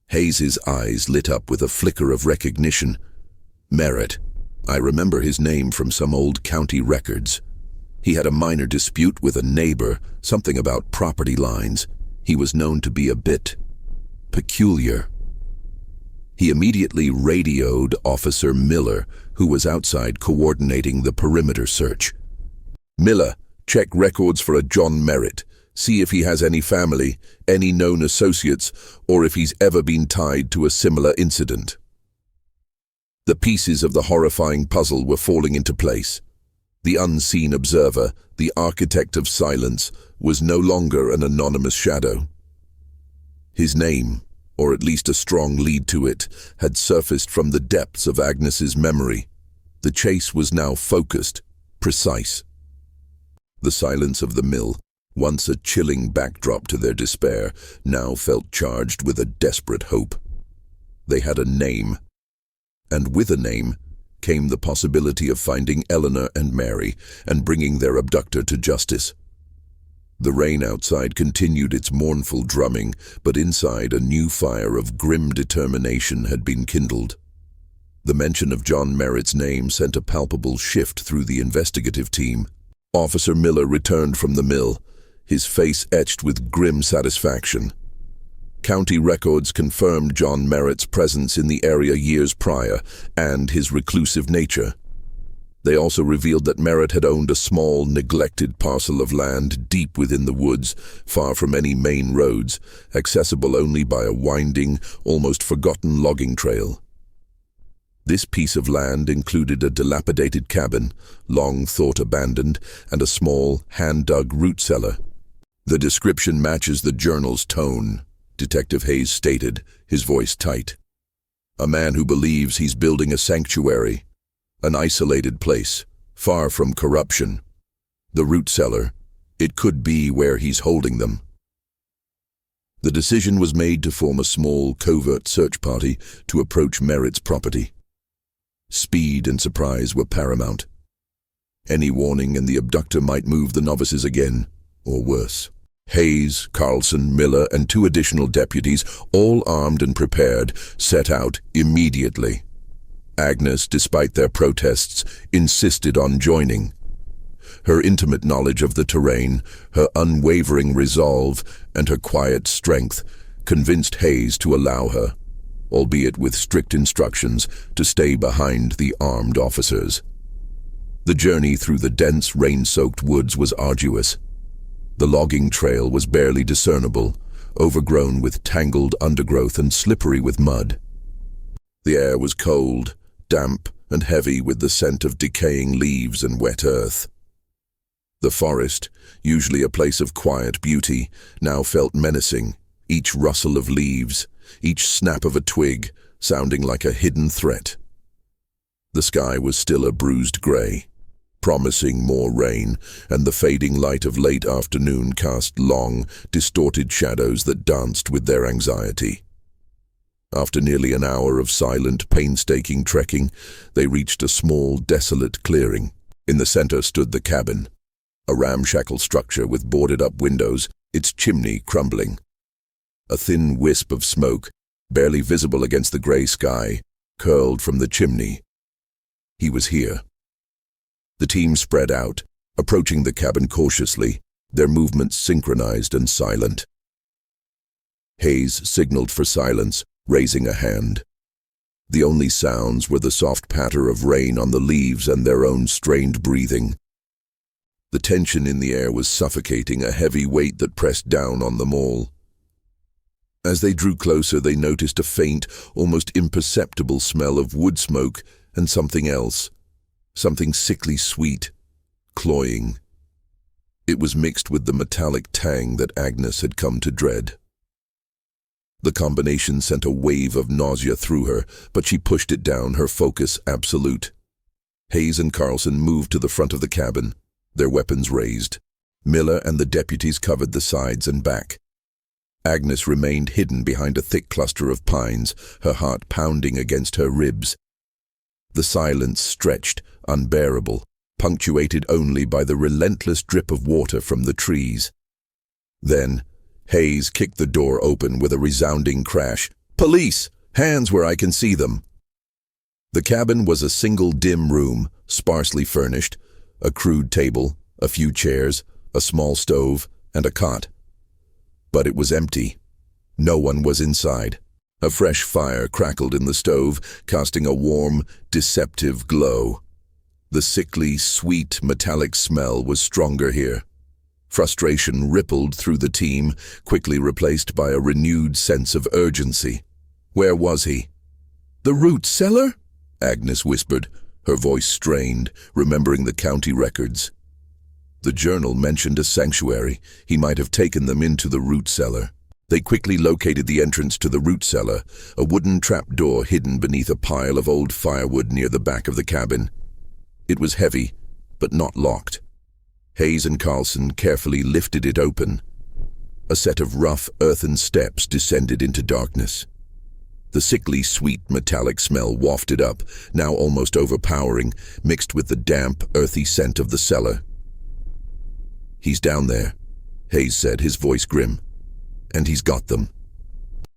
Hayes's eyes lit up with a flicker of recognition. Merritt. I remember his name from some old county records. He had a minor dispute with a neighbor, something about property lines. He was known to be a bit peculiar. He immediately radioed Officer Miller, who was outside coordinating the perimeter search. Miller, check records for a John Merritt. See if he has any family, any known associates, or if he's ever been tied to a similar incident. The pieces of the horrifying puzzle were falling into place. The unseen observer, the architect of silence, was no longer an anonymous shadow. His name, or at least a strong lead to it, had surfaced from the depths of Agnes's memory. The chase was now focused, precise. The silence of the mill, once a chilling backdrop to their despair, now felt charged with a desperate hope. They had a name, and with a name came the possibility of finding Eleanor and Mary and bringing their abductor to justice. The rain outside continued its mournful drumming, but inside a new fire of grim determination had been kindled. The mention of John Merritt's name sent a palpable shift through the investigative team. Officer Miller returned from the mill, his face etched with grim satisfaction. County records confirmed John Merritt's presence in the area years prior and his reclusive nature. They also revealed that Merritt had owned a small, neglected parcel of land deep within the woods, far from any main roads, accessible only by a winding, almost forgotten logging trail. This piece of land included a dilapidated cabin, long thought abandoned, and a small, hand-dug root cellar. The description matches the journal's tone, Detective Hayes stated, his voice tight. A man who believes he's building a sanctuary, an isolated place, far from corruption. The root cellar, it could be where he's holding them. The decision was made to form a small, covert search party to approach Merritt's property. Speed and surprise were paramount. Any warning and the abductor might move the novices again, or worse. Hayes, Carlson, Miller, and 2 additional deputies, all armed and prepared, set out immediately. Agnes, despite their protests, insisted on joining. Her intimate knowledge of the terrain, her unwavering resolve, and her quiet strength convinced Hayes to allow her, albeit with strict instructions to stay behind the armed officers. The journey through the dense, rain-soaked woods was arduous. The logging trail was barely discernible, overgrown with tangled undergrowth and slippery with mud. The air was cold, damp, and heavy with the scent of decaying leaves and wet earth. The forest, usually a place of quiet beauty, now felt menacing, each rustle of leaves, each snap of a twig, sounding like a hidden threat. The sky was still a bruised gray, promising more rain, and the fading light of late afternoon cast long, distorted shadows that danced with their anxiety. After nearly an hour of silent, painstaking trekking, they reached a small, desolate clearing. In the center stood the cabin, a ramshackle structure with boarded-up windows, its chimney crumbling. A thin wisp of smoke, barely visible against the gray sky, curled from the chimney. He was here. The team spread out, approaching the cabin cautiously, their movements synchronized and silent. Hayes signaled for silence, raising a hand. The only sounds were the soft patter of rain on the leaves and their own strained breathing. The tension in the air was suffocating, a heavy weight that pressed down on them all. As they drew closer, they noticed a faint, almost imperceptible smell of wood smoke and something else. Something sickly sweet, cloying. It was mixed with the metallic tang that Agnes had come to dread. The combination sent a wave of nausea through her, but she pushed it down, her focus absolute. Hayes and Carlson moved to the front of the cabin, their weapons raised. Miller and the deputies covered the sides and back. Agnes remained hidden behind a thick cluster of pines, her heart pounding against her ribs. The silence stretched, unbearable, punctuated only by the relentless drip of water from the trees. Then, Hayes kicked the door open with a resounding crash. "Police! Hands where I can see them!" The cabin was a single dim room, sparsely furnished, a crude table, a few chairs, a small stove, and a cot. But it was empty. No one was inside. A fresh fire crackled in the stove, casting a warm, deceptive glow. The sickly, sweet, metallic smell was stronger here. Frustration rippled through the team, quickly replaced by a renewed sense of urgency. Where was he? "The root cellar?" Agnes whispered, her voice strained, remembering the county records. The journal mentioned a sanctuary. He might have taken them into the root cellar. They quickly located the entrance to the root cellar, a wooden trapdoor hidden beneath a pile of old firewood near the back of the cabin. It was heavy, but not locked. Hayes and Carlson carefully lifted it open. A set of rough, earthen steps descended into darkness. The sickly, sweet, metallic smell wafted up, now almost overpowering, mixed with the damp, earthy scent of the cellar. "He's down there," Hayes said, his voice grim. "And he's got them."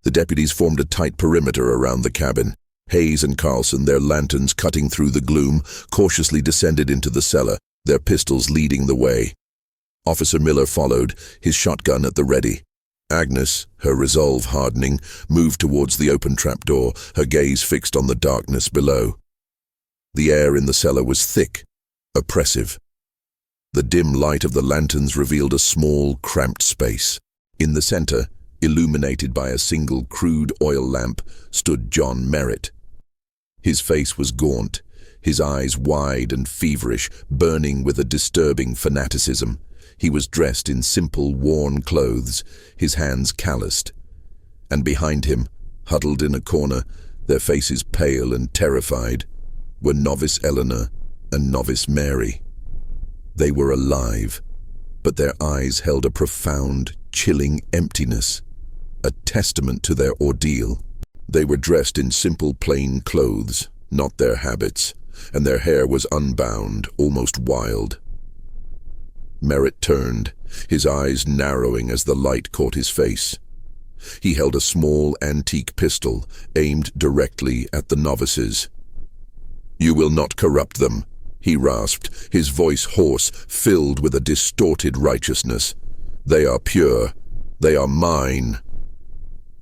The deputies formed a tight perimeter around the cabin. Hayes and Carlson, their lanterns cutting through the gloom, cautiously descended into the cellar, their pistols leading the way. Officer Miller followed, his shotgun at the ready. Agnes, her resolve hardening, moved towards the open trapdoor, her gaze fixed on the darkness below. The air in the cellar was thick, oppressive. The dim light of the lanterns revealed a small, cramped space. In the center, illuminated by a single crude oil lamp, stood John Merritt. His face was gaunt, his eyes wide and feverish, burning with a disturbing fanaticism. He was dressed in simple, worn clothes, his hands calloused. And behind him, huddled in a corner, their faces pale and terrified, were Novice Eleanor and Novice Mary. They were alive, but their eyes held a profound, chilling emptiness, a testament to their ordeal. They were dressed in simple, plain clothes, not their habits, and their hair was unbound, almost wild. Merritt turned, his eyes narrowing as the light caught his face. He held a small, antique pistol, aimed directly at the novices. "You will not corrupt them," he rasped, his voice hoarse, filled with a distorted righteousness. "They are pure. They are mine."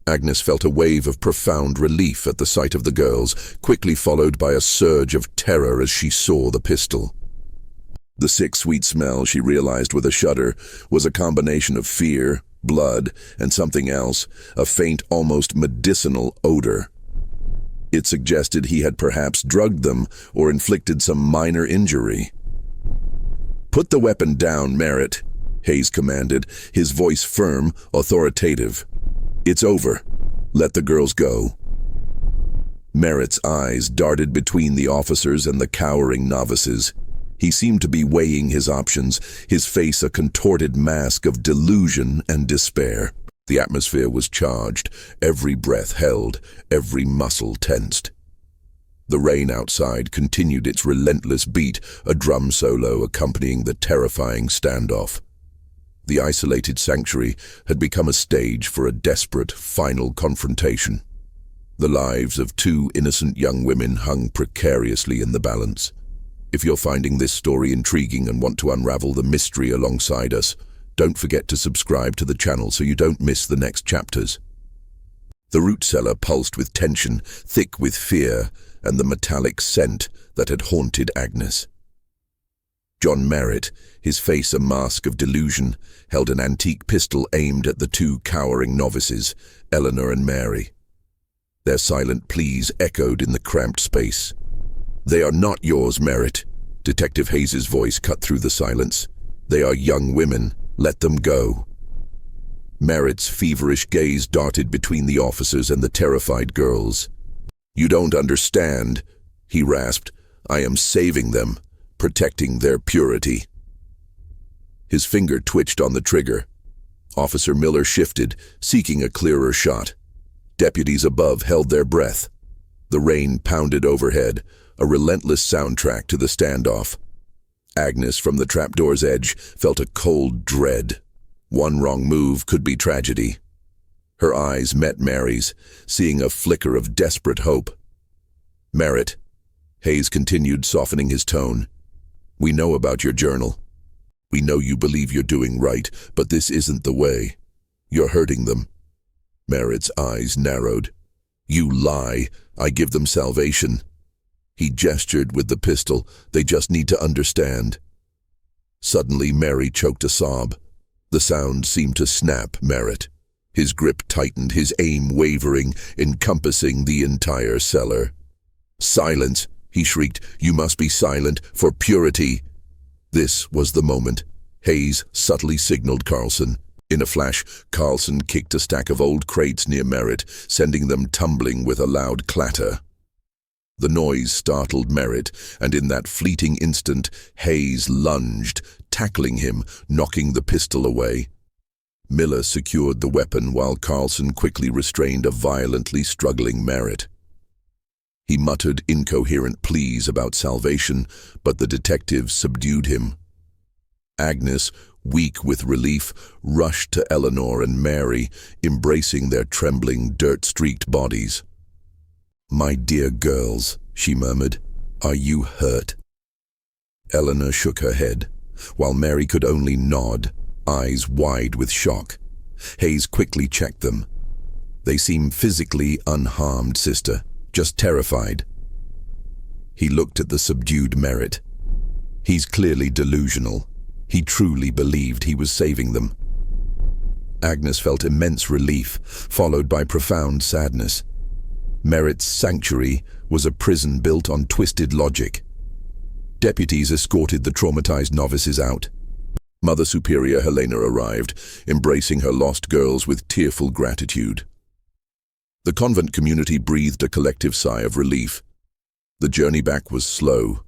Agnes felt a wave of profound relief at the sight of the girls, quickly followed by a surge of terror as she saw the pistol. The sick, sweet smell, she realized with a shudder, was a combination of fear, blood, and something else, a faint, almost medicinal odor. It suggested he had perhaps drugged them or inflicted some minor injury. "Put the weapon down, Merritt," Hayes commanded, his voice firm, authoritative. "It's over. Let the girls go." Merritt's eyes darted between the officers and the cowering novices. He seemed to be weighing his options, his face a contorted mask of delusion and despair. The atmosphere was charged, every breath held, every muscle tensed. The rain outside continued its relentless beat, a drum solo accompanying the terrifying standoff. The isolated sanctuary had become a stage for a desperate, final confrontation. The lives of two innocent young women hung precariously in the balance. If you're finding this story intriguing and want to unravel the mystery alongside us, don't forget to subscribe to the channel so you don't miss the next chapters. The root cellar pulsed with tension, thick with fear, and the metallic scent that had haunted Agnes. John Merritt, his face a mask of delusion, held an antique pistol aimed at the two cowering novices, Eleanor and Mary. Their silent pleas echoed in the cramped space. "They are not yours, Merritt," Detective Hayes' voice cut through the silence. "They are young women. Let them go." Merritt's feverish gaze darted between the officers and the terrified girls. "You don't understand," he rasped. "I am saving them, protecting their purity." His finger twitched on the trigger. Officer Miller shifted, seeking a clearer shot. Deputies above held their breath. The rain pounded overhead, a relentless soundtrack to the standoff. Agnes, from the trapdoor's edge, felt a cold dread. One wrong move could be tragedy. Her eyes met Mary's, seeing a flicker of desperate hope. "Merritt," Hayes continued, softening his tone, "we know about your journal. We know you believe you're doing right, but this isn't the way. You're hurting them." Merritt's eyes narrowed. "You lie. I give them salvation." He gestured with the pistol. "They just need to understand." Suddenly, Mary choked a sob. The sound seemed to snap Merritt. His grip tightened, his aim wavering, encompassing the entire cellar. "Silence!" he shrieked. "You must be silent, for purity." This was the moment. Hayes subtly signaled Carlson. In a flash, Carlson kicked a stack of old crates near Merritt, sending them tumbling with a loud clatter. The noise startled Merritt, and in that fleeting instant, Hayes lunged, tackling him, knocking the pistol away. Miller secured the weapon while Carlson quickly restrained a violently struggling Merritt. He muttered incoherent pleas about salvation, but the detective subdued him. Agnes, weak with relief, rushed to Eleanor and Mary, embracing their trembling, dirt-streaked bodies. "My dear girls," she murmured, "are you hurt?" Eleanor shook her head, while Mary could only nod, eyes wide with shock. Hayes quickly checked them. "They seem physically unharmed, sister, just terrified." He looked at the subdued Merritt. He's clearly delusional. He truly believed he was saving them. Agnes felt immense relief, followed by profound sadness. Merritt's sanctuary was a prison built on twisted logic. Deputies escorted the traumatized novices out. Mother Superior Helena arrived, embracing her lost girls with tearful gratitude. The convent community breathed a collective sigh of relief. The journey back was slow.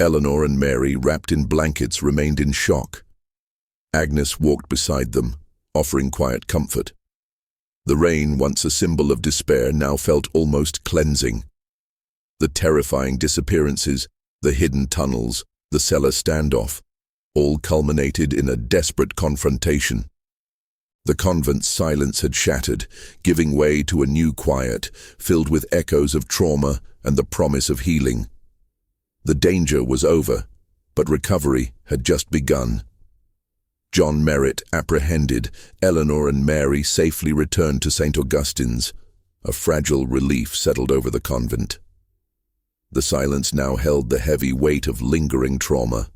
Eleanor and Mary, wrapped in blankets, remained in shock. Agnes walked beside them, offering quiet comfort. The rain, once a symbol of despair, now felt almost cleansing. The terrifying disappearances, the hidden tunnels, the cellar standoff, all culminated in a desperate confrontation. The convent's silence had shattered, giving way to a new quiet, filled with echoes of trauma and the promise of healing. The danger was over, but recovery had just begun. John Merritt apprehended, Eleanor and Mary safely returned to St. Augustine's. A fragile relief settled over the convent. The silence now held the heavy weight of lingering trauma.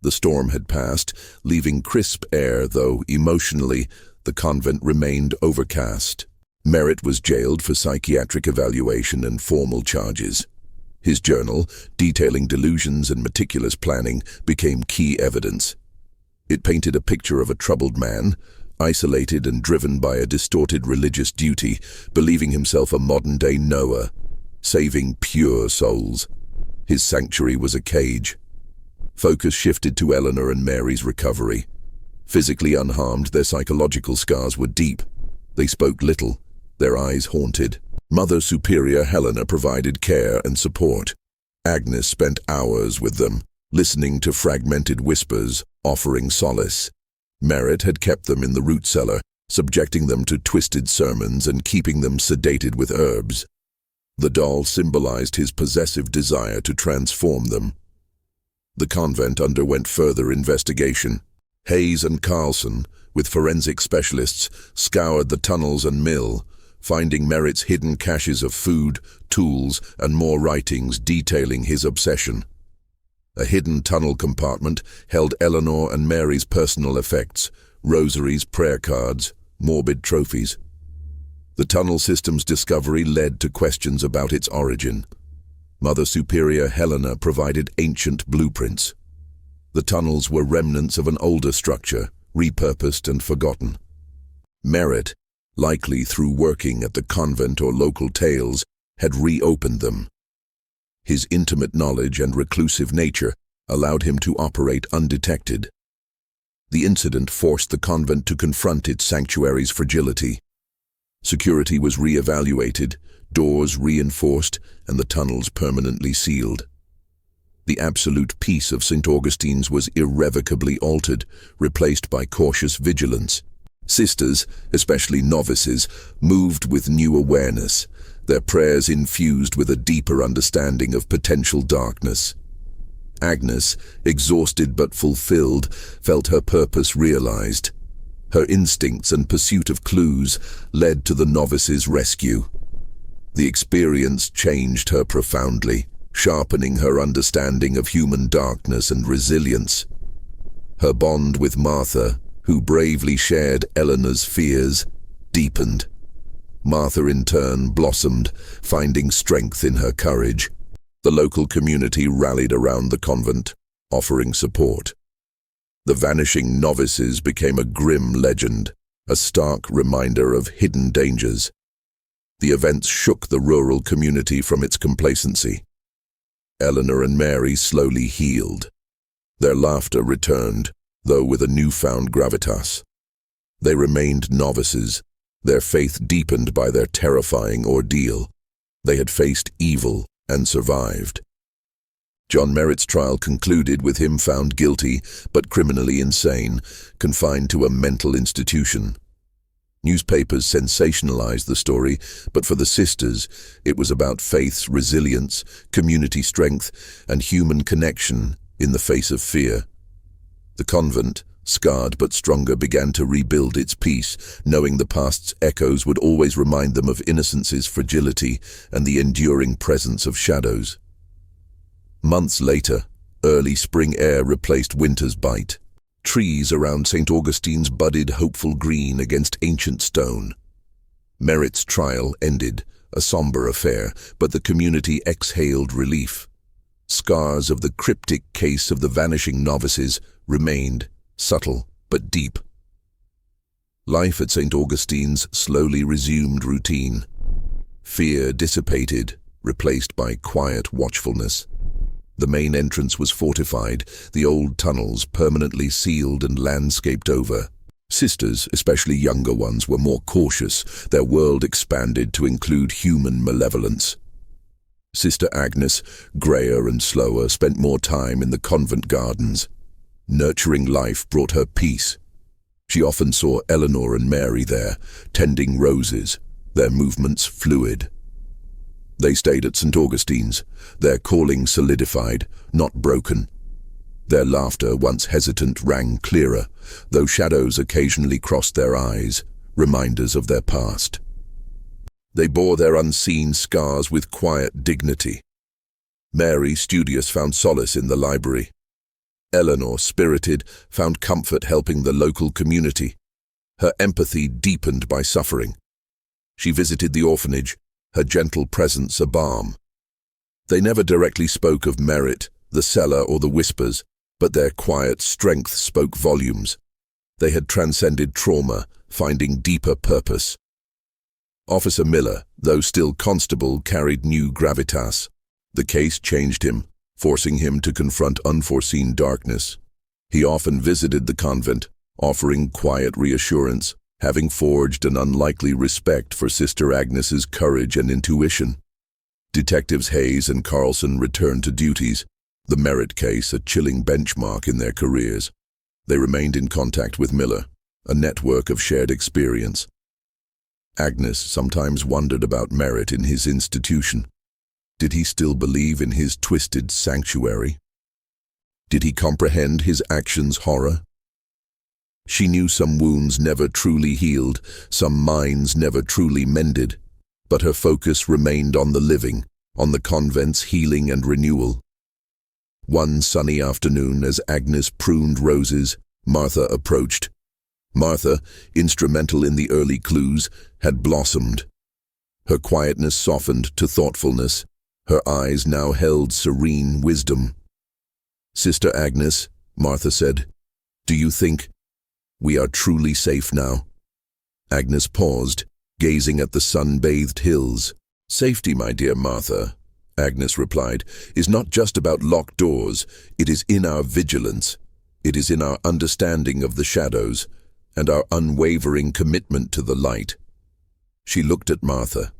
The storm had passed, leaving crisp air, though emotionally, the convent remained overcast. Merritt was jailed for psychiatric evaluation and formal charges. His journal, detailing delusions and meticulous planning, became key evidence. It painted a picture of a troubled man, isolated and driven by a distorted religious duty, believing himself a modern-day Noah, saving pure souls. His sanctuary was a cage. Focus shifted to Eleanor and Mary's recovery. Physically unharmed, their psychological scars were deep. They spoke little, their eyes haunted. Mother Superior Helena provided care and support. Agnes spent hours with them, listening to fragmented whispers, offering solace. Merritt had kept them in the root cellar, subjecting them to twisted sermons and keeping them sedated with herbs. The doll symbolized his possessive desire to transform them. The convent underwent further investigation. Hayes and Carlson, with forensic specialists, scoured the tunnels and mill, finding Merritt's hidden caches of food, tools, and more writings detailing his obsession. A hidden tunnel compartment held Eleanor and Mary's personal effects, rosaries, prayer cards, morbid trophies. The tunnel system's discovery led to questions about its origin. Mother Superior Helena provided ancient blueprints. The tunnels were remnants of an older structure, repurposed and forgotten. Merritt, likely through working at the convent or local tales, had reopened them. His intimate knowledge and reclusive nature allowed him to operate undetected. The incident forced the convent to confront its sanctuary's fragility. Security was re-evaluated, doors reinforced, and the tunnels permanently sealed. The absolute peace of St. Augustine's was irrevocably altered, replaced by cautious vigilance. Sisters, especially novices, moved with new awareness, their prayers infused with a deeper understanding of potential darkness. Agnes, exhausted but fulfilled, felt her purpose realized. Her instincts and pursuit of clues led to the novice's rescue. The experience changed her profoundly, sharpening her understanding of human darkness and resilience. Her bond with Martha, who bravely shared Eleanor's fears, deepened. Martha in turn blossomed, finding strength in her courage. The local community rallied around the convent, offering support. The Vanishing Novices became a grim legend, a stark reminder of hidden dangers. The events shook the rural community from its complacency. Eleanor and Mary slowly healed. Their laughter returned, though with a newfound gravitas. They remained novices, their faith deepened by their terrifying ordeal. They had faced evil and survived. John Merritt's trial concluded with him found guilty, but criminally insane, confined to a mental institution. Newspapers sensationalized the story, but for the sisters, it was about faith's resilience, community strength, and human connection in the face of fear. The convent, scarred but stronger, began to rebuild its peace, knowing the past's echoes would always remind them of innocence's fragility and the enduring presence of shadows. Months later, early spring air replaced winter's bite. Trees around St. Augustine's budded hopeful green against ancient stone. Merritt's trial ended, a somber affair, but the community exhaled relief. Scars of the cryptic case of the Vanishing Novices remained, subtle but deep. Life at St. Augustine's slowly resumed routine. Fear dissipated, replaced by quiet watchfulness. The main entrance was fortified, the old tunnels permanently sealed and landscaped over. Sisters, especially younger ones, were more cautious, their world expanded to include human malevolence. Sister Agnes, greyer and slower, spent more time in the convent gardens. Nurturing life brought her peace. She often saw Eleanor and Mary there, tending roses, their movements fluid. They stayed at St. Augustine's, their calling solidified, not broken. Their laughter, once hesitant, rang clearer, though shadows occasionally crossed their eyes, reminders of their past. They bore their unseen scars with quiet dignity. Mary, studious, found solace in the library. Eleanor, spirited, found comfort helping the local community. Her empathy deepened by suffering. She visited the orphanage, her gentle presence a balm. They never directly spoke of merit, the cellar, or the whispers, but their quiet strength spoke volumes. They had transcended trauma, finding deeper purpose. Officer Miller, though still constable, carried new gravitas. The case changed him, forcing him to confront unforeseen darkness. He often visited the convent, offering quiet reassurance, having forged an unlikely respect for Sister Agnes's courage and intuition. Detectives Hayes and Carlson returned to duties, the merit case a chilling benchmark in their careers. They remained in contact with Miller, a network of shared experience. Agnes sometimes wondered about merit in his institution. Did he still believe in his twisted sanctuary? Did he comprehend his actions' horror? She knew some wounds never truly healed, some minds never truly mended, but her focus remained on the living, on the convent's healing and renewal. One sunny afternoon, as Agnes pruned roses, Martha approached. Martha, instrumental in the early clues, had blossomed. Her quietness softened to thoughtfulness. Her eyes now held serene wisdom. "Sister Agnes," Martha said, "do you think we are truly safe now?" Agnes paused, gazing at the sun-bathed hills. "Safety, my dear Martha," Agnes replied, "is not just about locked doors. It is in our vigilance. It is in our understanding of the shadows and our unwavering commitment to the light." She looked at Martha.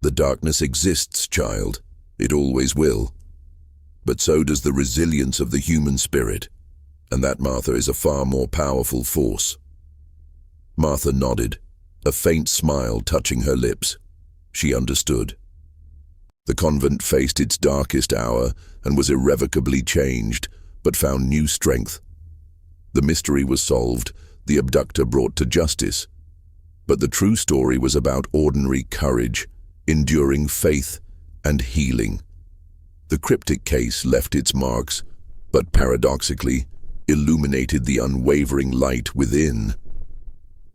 "The darkness exists, child. It always will. But so does the resilience of the human spirit, and that, Martha, is a far more powerful force." Martha nodded, a faint smile touching her lips. She understood. The convent faced its darkest hour and was irrevocably changed, but found new strength. The mystery was solved, the abductor brought to justice. But the true story was about ordinary courage, enduring faith, and healing. The Cryptic case left its marks, but paradoxically, illuminated the unwavering light within.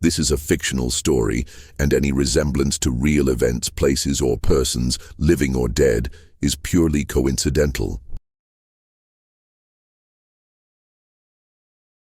This is a fictional story, and any resemblance to real events, places, or persons, living or dead, is purely coincidental.